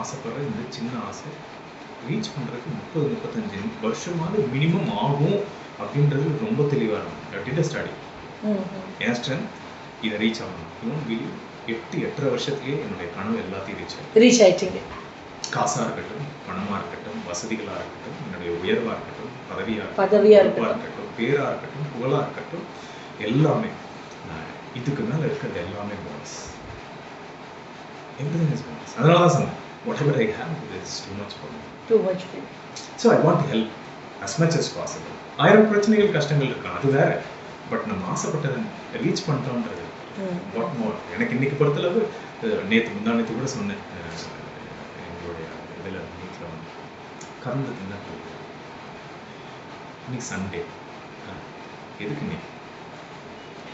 ஆசைப்படுற இந்த சின்ன ஆசை ரீச் பண்ணுறதுக்கு 30-35 வருஷமாவது மினிமம் ஆகும் அப்படின்றது ரொம்ப தெளிவாக இருக்கும். அப்படின்ற ஸ்டடி என் ஸ்ட்ரென்த் இதை ரீச் ஆகணும். இன்னும் 8-8.5 வருஷத்துலேயே என்னுடைய கனவு எல்லாத்தையும் ரீச் ஆகிட்டீங்க. காசாக இருக்கட்டும், பணமாக இருக்கட்டும், வசதிகளாக இருக்கட்டும், என்னுடைய உயர்வாக இருக்கட்டும், பதவியாக இருக்கட்டும், பேராக இருக்கட்டும், புகழாக இருக்கட்டும், எல்லாமே இதுக்கு மேலே இருக்கிறது எல்லாமே போனஸ். Everything is bonus. அதனால தான் சொன்னேன், whatever I have is too much for me. So I want to help as much as possible. 1000 பிரச்சனைகள், கஷ்டங்கள் இருக்கான், அது வேற. பட் நம்ம ஆசைப்பட்டதை ரீச் பண்ணிட்டோன்றது வாட் மோர். எனக்கு இன்னைக்கு பொறுத்தளவு, முந்தானத்து கூட சொன்னேன், எங்களுடைய இதில் வீட்டில் வந்து கறந்து தின்னா இன்னைக்கு சண்டே, எதுக்கு இன்னைக்கு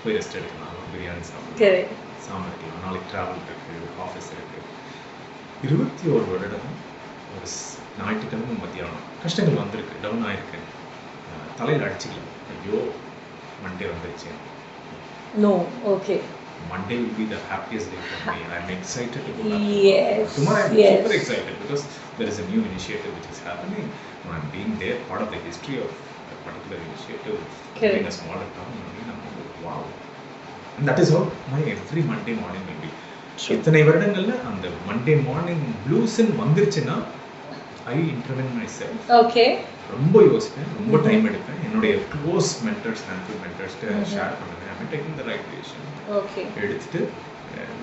போய் ரெஸ்ட் எடுக்கலாம், பிரியாணி சாப்பிடலாம், சாமர்க்கலாம், நாளைக்கு ட்ராவல் இருக்குது, ஆஃபீஸ் இருக்குது. 21 வருடம் ஒரு ஞாயிற்றுக்கிழமை மத்தியானம் கஷ்டங்கள் வந்திருக்கு, டவுன் ஆயிருக்கு, தலையில் அடிச்சுக்கலாம், ஐயோ மண்டே வந்துருச்சு. No, okay. Monday will be the happiest day for me. I'm excited to go back. Yes. Tomorrow I'm super excited because there is a new initiative which is happening. I'm being there, part of the history of a particular initiative Correct. in a smaller town. Wow. And that is how my every Monday morning will be. இத்தனை வருடங்கள்ல அந்த Monday morning ப்ளூஸ்ன்னு வந்துருச்சுன்னா ஐ intervene my self. Okay. ரொம்ப யோசிப்பேன், ரொம்ப time எடுப்பேன். என்னுடைய close mentors handful மென்டர்ஸ்ட்டு share பண்ணுவேன். ஐ taking the right decision. Okay. எடுத்துட்டு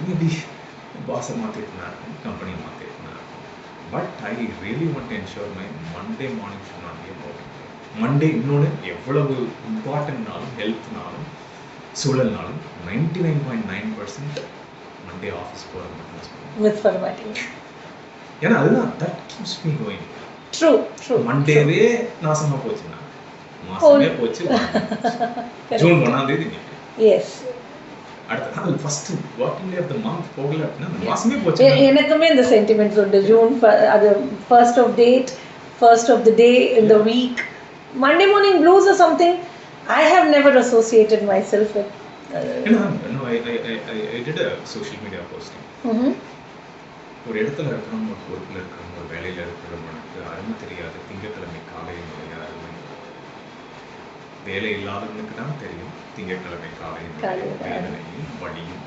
மேபி பாஸை மாற்றிட்டுனா இருக்கும், கம்பெனியை மாற்றிட்டுனா இருக்கும். But I really want to ensure my Monday morning should not be about Monday. இன்னொன்று எவ்வளவு இம்பார்ட்டன்ட்னாலும் ஹெல்த்னாலும் சூழல்னாலும் 99.9% மண்டே ஆஃபீஸ் போகிறது மட்டும் மிஸ் பண்ண மாட்டீங்க. ஏன்னா அதுதான் that keeps me going. True true. மண்டேவே நாசமா போச்சுன்னா மாசமே போச்சு. ஜூன் 1ஆம் தேதி எஸ் அடுத்த நாள் first working day of the month போகல அப்படின்னா அந்த மாசமே போச்சு. எனக்குமே இந்த சென்டிமெண்ட்ஸ் உண்டு. ஜூன் அது first of date, first of the day in the week. Monday morning blues or something I have never associated myself with. No, I did a social media posting. ஒரு இடத்துல இருக்கிறோம், ஒரு பொறுப்பில் இருக்கிறோம், ஒரு வேலையில் இருக்கிறவங்களுக்கு அருமை தெரியாது திங்கட்கிழமை காலையினுடைய அருமை. வேலை இல்லாதவனுக்கு தான் தெரியும் திங்கட்கிழமை காலையினுடைய வேதனையும் வலியும்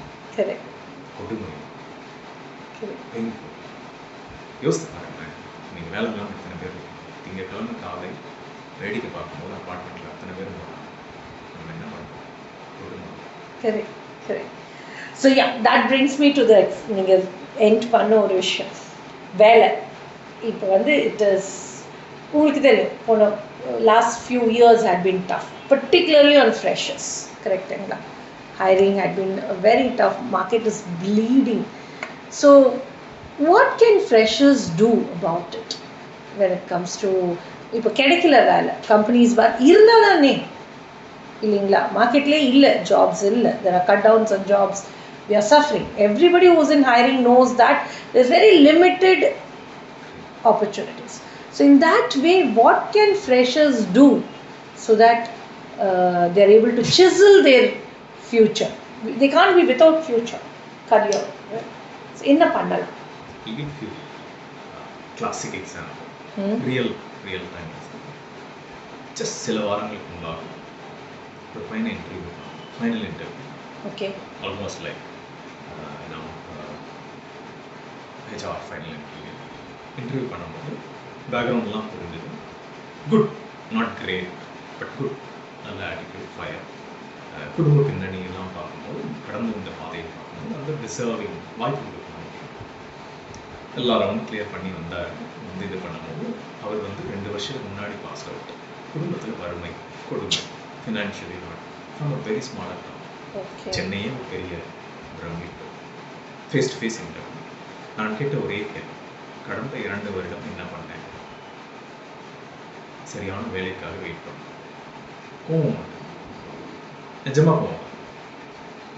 கொடுமையும். யோசித்து பாருங்க, நீங்கள் வேலை இல்லாமல் எத்தனை பேர் திங்கட்கிழமை காலை வேடிக்கை பார்க்கும்போது அப்பார்ட்மெண்ட்டில் அத்தனை பேர் போகிறாங்க. நம்ம என்ன பண்ணுறோம்? கொடுமை. Correct, correct. So yeah, that brings me to the நீங்கள் எண்ட் பண்ண ஒரு விஷயம், வேலை. இப்போ வந்து இட் இஸ் உங்களுக்கு தெரியும், போன last few years had been tough, particularly on freshers. கரெக்டுங்களா? Hiring had been very tough, market is bleeding. So what can freshers do about it when it comes to இப்போ கிடைக்கல வேலை, கம்பெனிஸ் இருந்தால் தானே இல்லைங்களா? மார்க்கெட்லேயே இல்லை, ஜாப்ஸ் இல்லை, there are cut downs on jobs, we are suffering. Everybody who's in hiring knows that there's very limited opportunities. So in that way, what can freshers do so that they are able to chisel their future? They can't be without future career, right? So enna pannalam? I'll give you classic example. real time example. Just சில வாரங்களுக்கு முன்னாடி ஒரு final interview. Okay. Almost like HR final interview பண்ணும்போது பேக்ரவுண்ட்லாம் புரிஞ்சுது. Good, not great, but good, நல்ல attitude, fire. குடும்ப பின்னணியெல்லாம் பார்க்கும்போது, கடந்து வந்த பாதையை பார்க்கும்போது அந்த டிசர்விங் வாய்ப்பு கொடுக்கணும். எல்லா ரவுண்டும் கிளியர் பண்ணி வந்தார். வந்து இது பண்ணும்போது அவர் வந்து 2 வருஷத்துக்கு முன்னாடி பாஸ் அவுட். குடும்பத்தில் வறுமை, கொடுமை, financially not, from a very smaller town. சென்னையே ஒரு பெரிய பிரமிப்பு. Face to face interview. நான் கேட்ட ஒரே கேள்வி, கடந்த 2 வருடம் என்ன பண்ணேன்? சரியான வேலைக்காக வெயிட் பண்ணேன். கோவம் நிஜமாக போவோம்.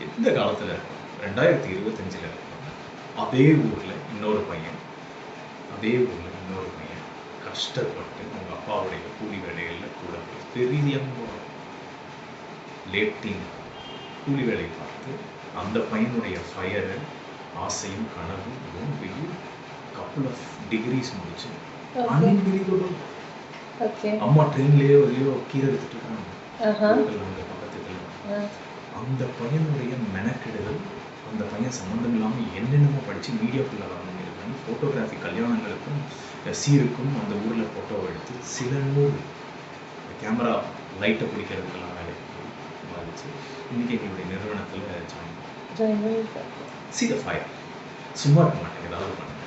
எந்த காலத்தில் 2025 அதே ஊரில் இன்னொரு பையன் கஷ்டப்பட்டு அவங்க அப்பாவுடைய கூலி வேலைகளில் கூட பெரிய லேட் டீம் கூலி வேலை பார்த்து அந்த பையனுடைய ஃபயரு, ஆசையும் கனவும் வெயில் கப்புள் ஆஃப் டிகிரிஸ் முடிச்சு அன்பிலீவபிள். அம்மா ட்ரெயின்லேயோ இல்லையோ கீழே எடுத்துட்டு இருக்காங்க அந்த பக்கத்துல. அந்த பையனுடைய மெனக்கெடுதல், அந்த பையன் சம்மந்தம் இல்லாமல் என்னென்னமோ படித்து மீடியாக்குள்ளே வரணும் இருக்காங்க. ஃபோட்டோகிராஃபி கல்யாணங்களுக்கும் சீருக்கும் அந்த ஊரில் ஃபோட்டோ எடுத்து சில நூறு கேமரா லைட்டை பிடிக்கிறதுக்கெல்லாம் வேலை பாதிச்சு இன்றைக்கி எங்களுடைய நிறுவனத்தில் ஜாயின் சி த ஃபயர். சும்மா இருக்க மாட்டேங்க, ஏதாவது பண்ணுங்க.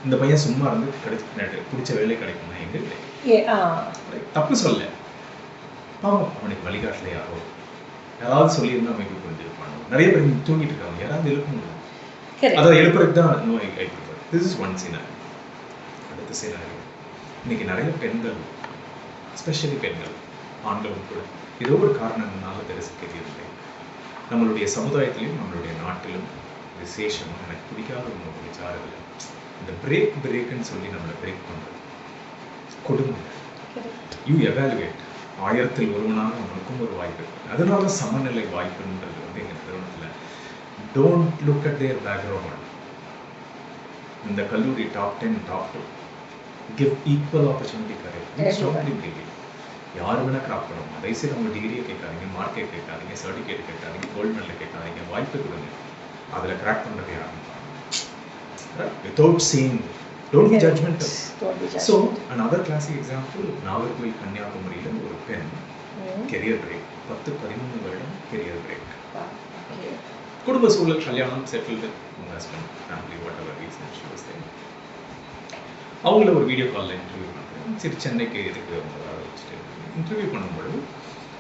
இந்த பையன் சும்மா இருந்து பிடிச்ச வேலை கிடைக்குமா? எங்கே கிடையாது. தப்பு சொல்ல, பாவம் அவனுக்கு வழிகாட்டில் யாராவது சொல்லியிருந்தா மேபி புரிஞ்சிருப்பாங்க. நிறைய பேர் தூங்கிட்டு இருக்காங்க, யாராவது எழுப்ப முடியும். அதாவது எழுப்புறதுக்கு தான் no I prefer. This is one scenario. அடுத்த சினாரியோ, இன்னைக்கு நிறைய பெண்கள், ஸ்பெஷலி பெண்கள், ஆண்களும் கூட ஏதோ ஒரு காரணங்களால தெரிவிக்கவில்லை. நம்மளுடைய சமுதாயத்திலும் நம்மளுடைய நாட்டிலும் விசேஷமாக எனக்கு பிடிக்காத ஒரு விசாரம் இல்லை. இந்த பிரேக்குன்னு சொல்லி நம்மளை பிரேக் பண்ணுறது கொடுமை. You evaluate. 1000ல் ஒருவனாக அவனுக்கும் ஒரு வாய்ப்பு இருக்குது. அதனால சமநிலை வாய்ப்புன்றது வந்து எங்கள் நிறுவனத்தில் don't look at their background. இந்த கல்லூரி top 10 top 2 give equal opportunity correct. யார் வேணா கிராக் பண்ணுவோம். தயவுசெய்து அவங்க டிகிரியை கேட்காதீங்க, மார்க்கே கேட்காதீங்க, சர்டிஃபிகேட் கேட்காதீங்க, கோல்டு மெடல் கேட்காதீங்க, வாய்ப்பு கொடுங்க. அதில் கிராக் பண்ணுறது யாரும் without seeing. Don't be judgmental. So another classic example, Nagercoil கன்னியாகுமரியில் ஒரு பெண் கெரியர் பிரேக், 10-13 வருடம் கெரியர் பிரேக். குடும்ப சூழல், கல்யாணம், settled, husband, family, whatever reason she was there. அவங்கள ஒரு வீடியோ காலில் இன்டர்வியூ பண்ணுறேன். சரி, சென்னைக்கு எதுக்கு அவங்க வர வச்சுட்டு இன்டர்வியூ பண்ணும்பொழுது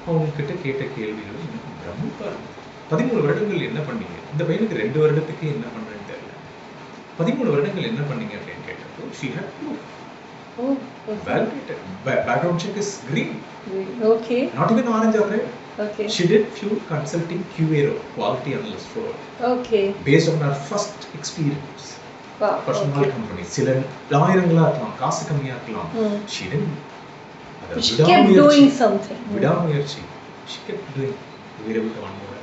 அவங்கக்கிட்ட கேட்ட கேள்விகள் எனக்கு பிரமிப்பாக இருந்தது. 13 வருடங்கள் என்ன பண்ணீங்க? இந்த பையனுக்கு 2 வருடத்துக்கு என்ன பண்ணுறேன்னு தெரியல. 13 வருடங்கள் என்ன பண்ணீங்க அப்படின்னு கேட்டப்போ she had proof. Oh, validated. Background check is green. Okay. Not even orange or red. Okay. She did few consulting QA role, quality analyst role. Okay. Based on her first experience. Wow. Personal company. சில ஆயிரங்களா இருக்கலாம், காசு கம்மியா இருக்கலாம். She didn't. She kept doing something. விடாமுயற்சி. She kept doing. We were able to one more.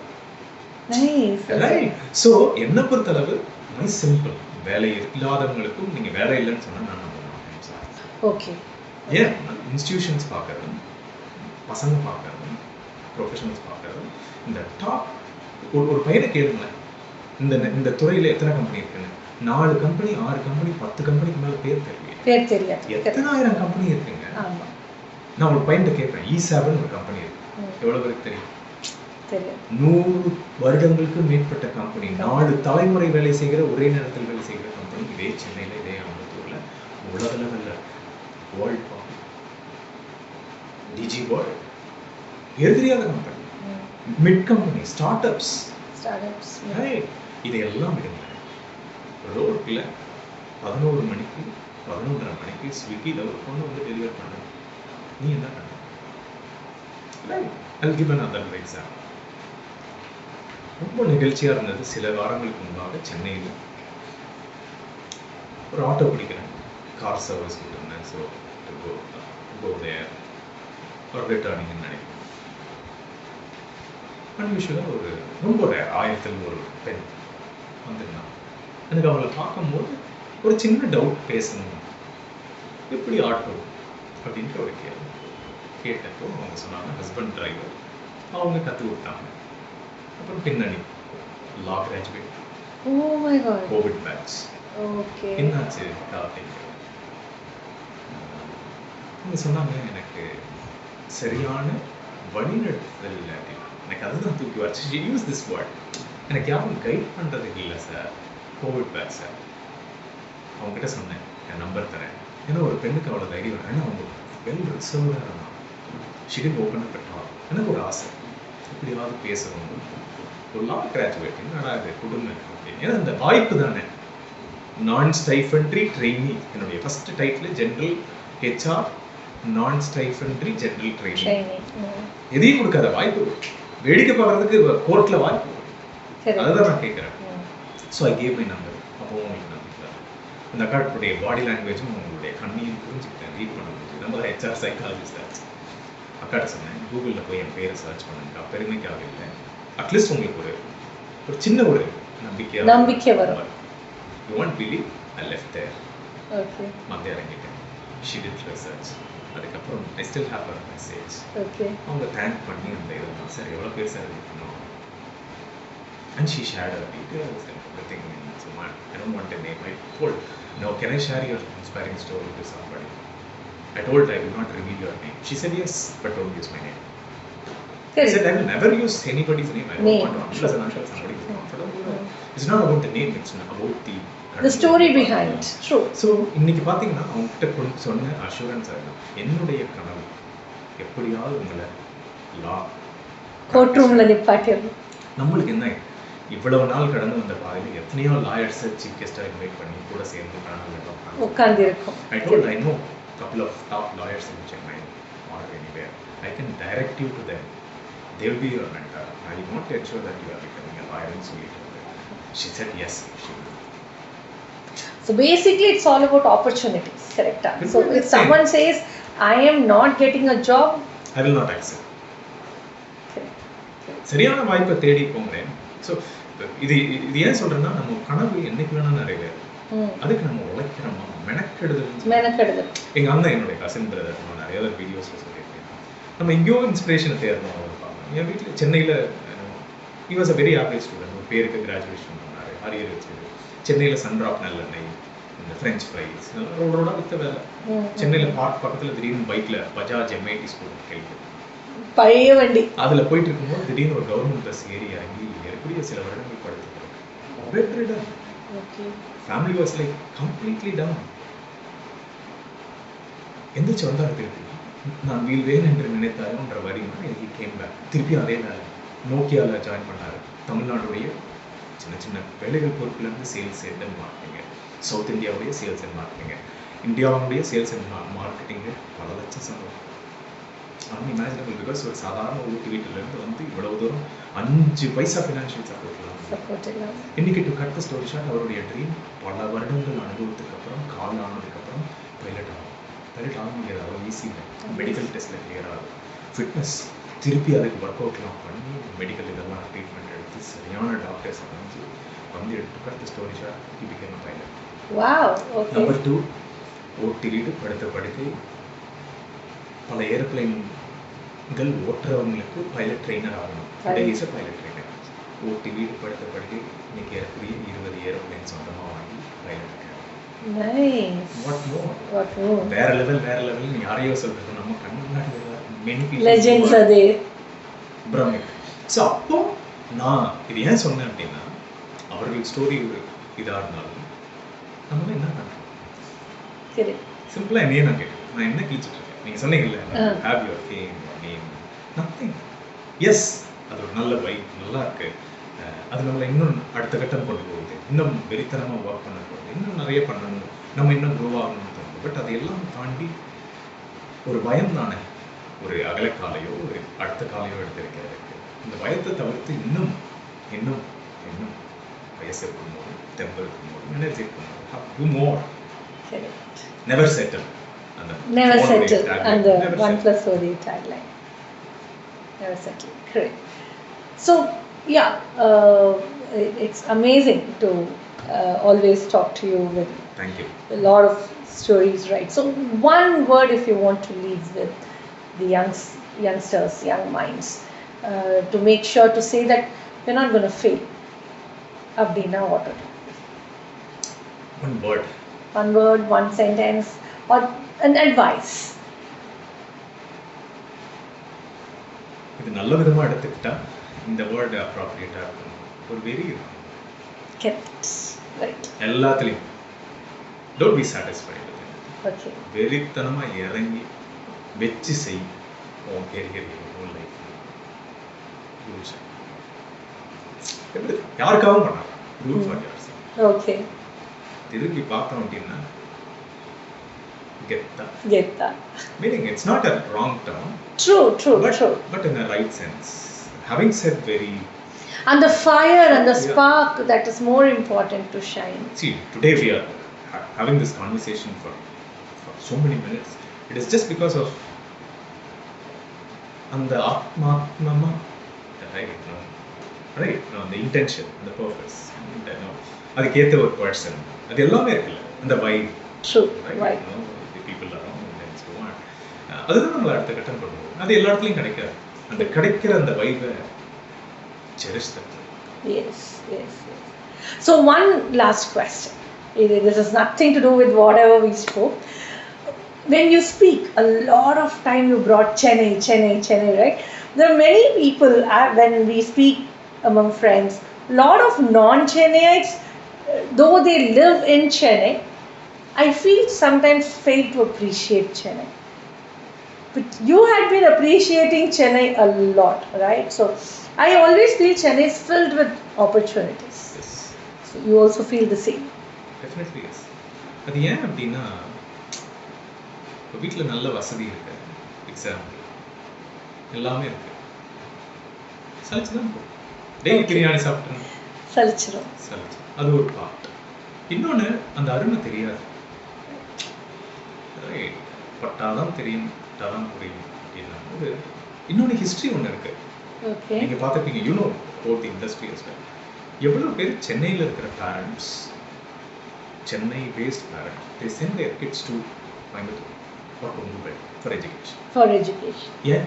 Nice. Right. So என்ன பொறுத்தளவு my simple. வேலை இல்லாதவங்களுக்கும் நீங்க வேலை இல்லைன்னு சொன்னா நான் நம்ப மாட்டேன் சார். ஓகே. ஏன் இன்ஸ்டிடியூஷன்ஸ் பார்க்கறது, பசங்க பார்க்கறது, ப்ரொஃபஷனல்ஸ் பார்க்கறது, இந்த டாப் ஒரு பையனை கேளுங்களேன், இந்த துறையில் எத்தனை கம்பெனி இருக்குன்னு. 4 கம்பெனி, 6 கம்பெனி, 10 கம்பெனிக்கு மேலே பேர் தெரியாது. எத்தனை ஆயிரம் கம்பெனி இருக்குங்க. நான் ஒரு பையன்கிட்ட கேட்பேன், E7 ஒரு கம்பெனி இருக்கு, எவ்வளவு பேருக்கு தெரியும்? 100 வருடங்களுக்கு மேற்பட்ட கம்பெனி, 4 தலைமுறை வேலை செய்கிற, ஒரே நேரத்தில் வேலை செய்கிற கம்பெனி இதே சென்னையில், இதே அம்பத்தூர்ல, உலக லெவலில் வேர்ல்ட் பாப் டிஜி வேர்ல்ட் பேர் தெரியாத company, mid company, start ups. இதையெல்லாம் விடுங்க. ரோட்ல 11 மணிக்கு 11:30 மணிக்கு ஸ்விக்கியில் ஒரு பொண்ணு வந்து டெலிவர் பண்ண, நீ என்ன பண்ண? I'll give another example. ரொம்ப நிகழ்ச்சியாக இருந்தது. சில வாரங்களுக்கு முன்பாக சென்னையில் ஒரு ஆட்டோ பிடிக்கிறேன், கார் சர்வீஸ் கொடுத்துருந்தேன். ஸோ கோ தேர் ஒரு ரிட்டர்னிங்னு நினைக்கிறேன். அன்யூஷுவலாக ஒரு ரொம்ப ரேர் 1000 ஒரு பெண் வந்துருந்தான். எனக்கு அவளை பார்க்கும்போது ஒரு சின்ன டவுட் பேசணும், எப்படி ஆட்டோ அப்படின்ற ஒரு கேட்டப்போ அவங்க சொன்னாங்க ஹஸ்பண்ட் டிரைவர், அவங்க கற்றுக் கொடுத்தாங்க. அப்புறம் பின்னணி லா கிராஜுவேட், கோவிட் பேட்ச். என்னாச்சு அப்படிங்க அவங்க சொன்னாங்க, எனக்கு சரியான வழிநடத்துதல் இல்லை அப்படின்னா. எனக்கு அதுதான் தூக்கி வச்சு யூஸ் திஸ் வேர்ட், எனக்கு யாரும் கைட் பண்ணுறதுக்கு இல்லை சார், கோவிட் பேட்ச் சார். அவங்ககிட்ட சொன்னேன், என் நம்பர் தரேன். ஏன்னா ஒரு பெண்ணுக்கு அவ்வளோ தைரியம், ஏன்னா அவங்க வெல் ரிசர்வ்டாக இருந்தாங்க. ஷிடின் ஓப்பன் பண்ணலாம். எனக்கு ஒரு ஆசை, எப்படியாவது பேசணும். ஒரு லா கிராஜுவேட், ஆனால் அது குடும்பம் அப்படின்னு. ஏன்னா அந்த வாய்ப்பு தானே. நான் ஸ்டைஃபன்ட்ரி ட்ரெயினி, என்னுடைய ஃபர்ஸ்ட் டைட்டில் ஜென்ரல் ஹெச்ஆர், நான் ஸ்டைஃபன்ட்ரி ஜென்ரல் ட்ரெயினி. எதையும் கொடுக்காத வாய்ப்பு, வேடிக்கை பார்க்கறதுக்கு கோர்ட்டில் வாய்ப்பு, அதுதான் நான் கேட்குறேன். So I gave my number. அப்போ உங்களுக்கு நம்பிக்கை அந்த அக்காட்டுடைய பாடி லாங்குவேஜும் உங்களுடைய கண்ணையும் புரிஞ்சுக்கிட்டேன், ரீட் பண்ண முடிஞ்சு. நம்ம தான் ஹெச்ஆர் சைக்காலஜிஸ்ட் ஆச்சு. அக்காட்ட சொன்னேன், கூகுளில் போய் என் பேரை சர்ச் பண்ணுங்க, பெருமைக்காக இல்லை, அட்லீஸ்ட் உங்களுக்கு ஒரு சின்ன ஒரு நம்பிக்கை வரும். You want believe, I left there. மத்த இறங்கிட்டேன். She did research. அதுக்கப்புறம் I still have her message. அவங்க தேங்க் பண்ணி அந்த இதெல்லாம், சார் எவ்வளோ பேர் சார் இருக்கணும். And she shared her details and everything. So I don't want a name. I told, no, can I share your inspiring story to somebody? I told her I will not reveal your name. She said yes, but don't use my name. I said I will never use anybody's name. I don't want to, unless and until somebody is comfortable. It's not about the name, it's about the story behind. True. So இன்னைக்கு பாத்தீங்கன்னா அவங்ககிட்ட சொன்ன assurance ஆகும், என்னுடைய கனவு எப்படியாவது உங்களை லா court ரூம்ல நிப்பாட்டிடணும். நம்மளுக்கு என்ன, இவ்வளவு நாள் கடந்து வந்த பாதையில் எத்தனையோ லாயர்ஸை சீஃப் கெஸ்டாக இன்வைட் பண்ணி கூட சேர்ந்து உட்கார்ந்து இருக்கும். I told I know couple of top lawyers in Chennai or anywhere. I can direct you to them. They will be your mentor. I want to ensure that you are becoming a lawyer and so later. She said yes, she will. So basically it's all about opportunities, correct? So if someone says I am not getting a job, I will not accept. சரியான வாய்ப்பை தேடி போங்களேன். So இது ஏன் சொல்றேன்னா, நம்ம கனவு என்னைக்கு வேணா நிறைவேறும். அதுக்கு நம்ம உழைக்கிறோமா, மெனக்கெடுதல். எங்க அண்ணன், என்னுடைய கசின் பிரதர், நான் நிறைய வீடியோஸ்ல சொல்லியிருக்கேன், நம்ம எங்கேயோ இன்ஸ்பிரேஷனை தேடணும் இருப்பாங்க. என் வீட்டில் சென்னையில் he was a very average student. ஒரு பேருக்கு கிராஜுவேஷன் பண்ணார், அரியர் வச்சு. சென்னையில் சன்ட்ராப் நல்லெண்ணெய், இந்த ஃப்ரெஞ்ச் ஃப்ரைஸ் ரோடோட வித்த வேலை. சென்னையில் பார்க் பக்கத்தில் திடீர்னு பைக்கில் பஜாஜ் எம்ஐடி ஸ்கூல் கேள்வி பழைய வண்டி அதில் போயிட்டு இருக்கும்போது திடீர்னு ஒரு கவர்மெண்ட் பஸ் ஏறி இறங்கி ஏற்கனவே சில வருடங்கள் படுத்துக்கிறேன். Family was like completely down. எந்திரிச்சு வந்தாரு திருப்பி. நான் வீழ்வேன் என்று நினைத்தாருன்ற வரி மாதிரி கேம் பேக். திருப்பி அதே வேலை நோக்கியாவில் ஜாயின் பண்ணார். தமிழ்நாடுடைய சின்ன சின்ன வேலைகள் பொறுப்புலேருந்து சேல்ஸ் அண்ட் மார்க்கெட்டிங்கு, சவுத் இந்தியாவுடைய சேல்ஸ் அண்ட் மார்க்கெட்டிங்கு, இந்தியாவுடைய சேல்ஸ் அண்ட் மார்க்கெட்டிங்கு பல லட்சம் சம்பளம். அன்இமேஜினபிள். பிகாஸ் ஒரு சாதாரண ஊட்டி வீட்டிலேருந்து வந்து இவ்வளவு தூரம் 5 பைசா ஃபினான்ஷியல் சப்போர்ட் இல்லாமல் இன்னைக்கு to cut the story short அவருடைய ட்ரீம் பல வருடங்கள் அனுபவத்துக்கு அப்புறம் கால் ஆனதுக்கப்புறம் பைலட் ஆகும். பைலட் ஆக முடியாது, அவ்வளோ ஈஸி இல்லை. மெடிக்கல் டெஸ்ட்டில் கிளியர் ஆகும். ஃபிட்னஸ் திருப்பி அதுக்கு ஒர்க் அவுட்லாம் பண்ணி மெடிக்கல் இதெல்லாம் ட்ரீட்மெண்ட் எடுத்து சரியான டாக்டர்ஸ் அமைஞ்சு வந்து எடுத்து cut the story short he became a pilot. Number 2 ஓட்டி வீடு படுத்த படுக்கை. பல ஏரோப்ளைன்கள் ஓட்டுறவங்களுக்கு பைலட் ட்ரெயினர் ஆகணும். Is pilot trainer. ஓட்டி வீடு படுத்த படுக்கை இன்னைக்கு ஏறக்கூடிய 20 ஏரோப்ளைன் சொந்தமாக வாங்கி பைலட். வேற லெவல். நீ யாரையோ சொல்றது நம்ம கண்ணு முன்னாடி லெஜெண்ட்ஸ் அது பிரமிக். ஸோ அப்போ நான் இது ஏன் சொன்னேன் அப்படின்னா, அவர்கள் ஸ்டோரி இதாக இருந்தாலும் நம்ம என்ன பண்ணுறோம் சிம்பிளாக என்னையே நான் கேட்டேன். நான் என்ன கிழிச்சிட்டு இருக்கேன்? நீங்கள் சொன்னீங்கல்ல, have your fame name nothing. Yes, அது ஒரு நல்ல வைப், நல்லா இருக்கு. அது நம்மளை இன்னும் அடுத்த கட்டம் கொண்டு போகுது, இன்னும் வெறித்தனமாக ஒர்க் பண்ண போகுது, இன்னும் நிறைய பண்ணணும், நம்ம இன்னும் க்ரோ ஆகணும்னு தோணுது. பட் அதையெல்லாம் தாண்டி ஒரு பயம் தானே, ஒரு அகலக்காலையோ ஒரு அடுத்த காலையோ எடுத்திருக்கிறது. இந்த பயத்தை தவிர்த்து இன்னும் இன்னும் இன்னும் வயசு இருக்கும்போது, தெம்பு இருக்கும்போது, எனர்ஜி இருக்கும்போது never settle. Never settle. And the 1+OD tagline. Never settle. Correct. So, yeah, it's amazing to always talk to you with Thank you. A lot of stories, right? So, one word if you want to leave with the youngsters, young minds, to make sure to say that we're not going to fail. Abdina, what to do? One word, one sentence, or an advice. இது நல்ல விதமாக எடுத்துக்கிட்டா இந்த word அப்ராப்ரியேட்டாக இருக்கும். ஒரு வெறி இருக்கும். Right. எல்லாத்துலேயும் டோன்ட் பி சாட்டிஸ்ஃபைடு. ஓகே. வெறித்தனமாக இறங்கி வச்சு செய். உன் கேரியர், உன் லைஃப் யாருக்காகவும் பண்ணலாம். Rule for your self. Okay. திருப்பி பார்த்தோம் அப்படின்னா கெத்தா. Meaning it's not a wrong term. True. But in a right sense. Having said very. And the fire and the spark that is more important to shine. See, today we are having this conversation for so many minutes. It is just because of அந்த ஆத்மாத்மா, right? The intention, the purpose, அதுக்கேற்ற ஒரு person, அது எல்லாமே இருக்குல்ல, அந்த vibe. True, right. The people around and so on. அதுதான் நம்மளை அடுத்த கட்டம் பண்ணுவோம். அது எல்லா இடத்துலையும் கிடைக்காது. அந்த கிடைக்கிற அந்த wifi cherish that. Yes. So one last question. This has nothing to do with whatever we spoke. When you speak, a lot of time you brought Chennai, right? There are many people, when we speak among friends, a lot of non-Chennaites, though they live in Chennai, I feel sometimes fail to appreciate Chennai. But you had been appreciating Chennai a lot, right? So I always feel Chennai is filled with opportunities. Yes. So you also feel the same. Definitely yes. அது ஏன் அப்படின்னா, இப்போ வீட்டில் நல்ல வசதி இருக்கு, example எல்லாமே இருக்கு, சலிச்சுதான் போகும். டெய்லி பிரியாணி சாப்பிட்டு சலிச்சிடும். அது ஒரு பார்ட். இன்னொன்று, அந்த அருமை தெரியாது. பட்டாதான் தெரியும், பட்டாதான் புரியும் அப்படின்னா போது இன்னொன்று ஹிஸ்ட்ரி ஒன்று இருக்கு. நீங்கள் பார்த்துருப்பீங்க, யூனோ போத் இண்டஸ்ட்ரி எவ்வளோ பேர் சென்னையில் இருக்கிற parents, Chennai based parents, they send their kids to Coimbatore. or Kongu belt for education. For education. Yeah.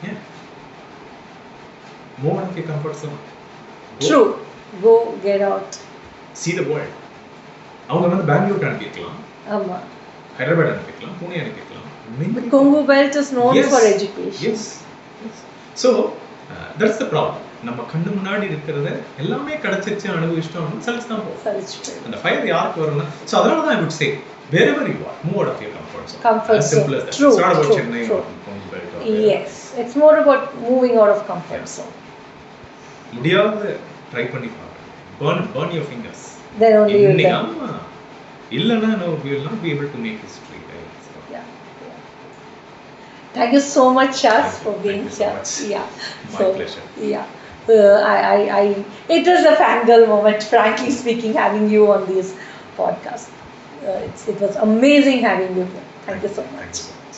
Yeah. Move out of your comfort zone. True. Go get out. See the world. அவங்க வந்து பெங்களூர் அனுப்பிக்கலாம், ஆமா. Hyderabad அனுப்பிக்கலாம், Pune அனுப்பிக்கலாம். But Kongu belt is known for education. Yes. So that's the problem. நம்ம கண்ணு முன்னாடி இருக்கிறத எல்லாமே கிடைச்சிருச்சு அனுபவிச்சிட்டோம் சலிச்சு தான் போகும். அந்த ஃபயர் யாருக்கு வரும்னா so அதனால தான் I would say wherever you are, move out of your comfort zone. As simple as that. True. It's not about Chennai or Kongu belt or yes, it's more about moving out of comfort zone. முடியாத try பண்ணி பாருங்க. burn your fingers. Then only you can. ஆமா. இல்லனா no we will not be able to make history, right? So, yeah. Thank you so much, Charles, for being here. Yeah. My pleasure. Yeah. It was a fangirl moment, frankly speaking, having you on this podcast. It was amazing having you here. Thank you so much. Thanks.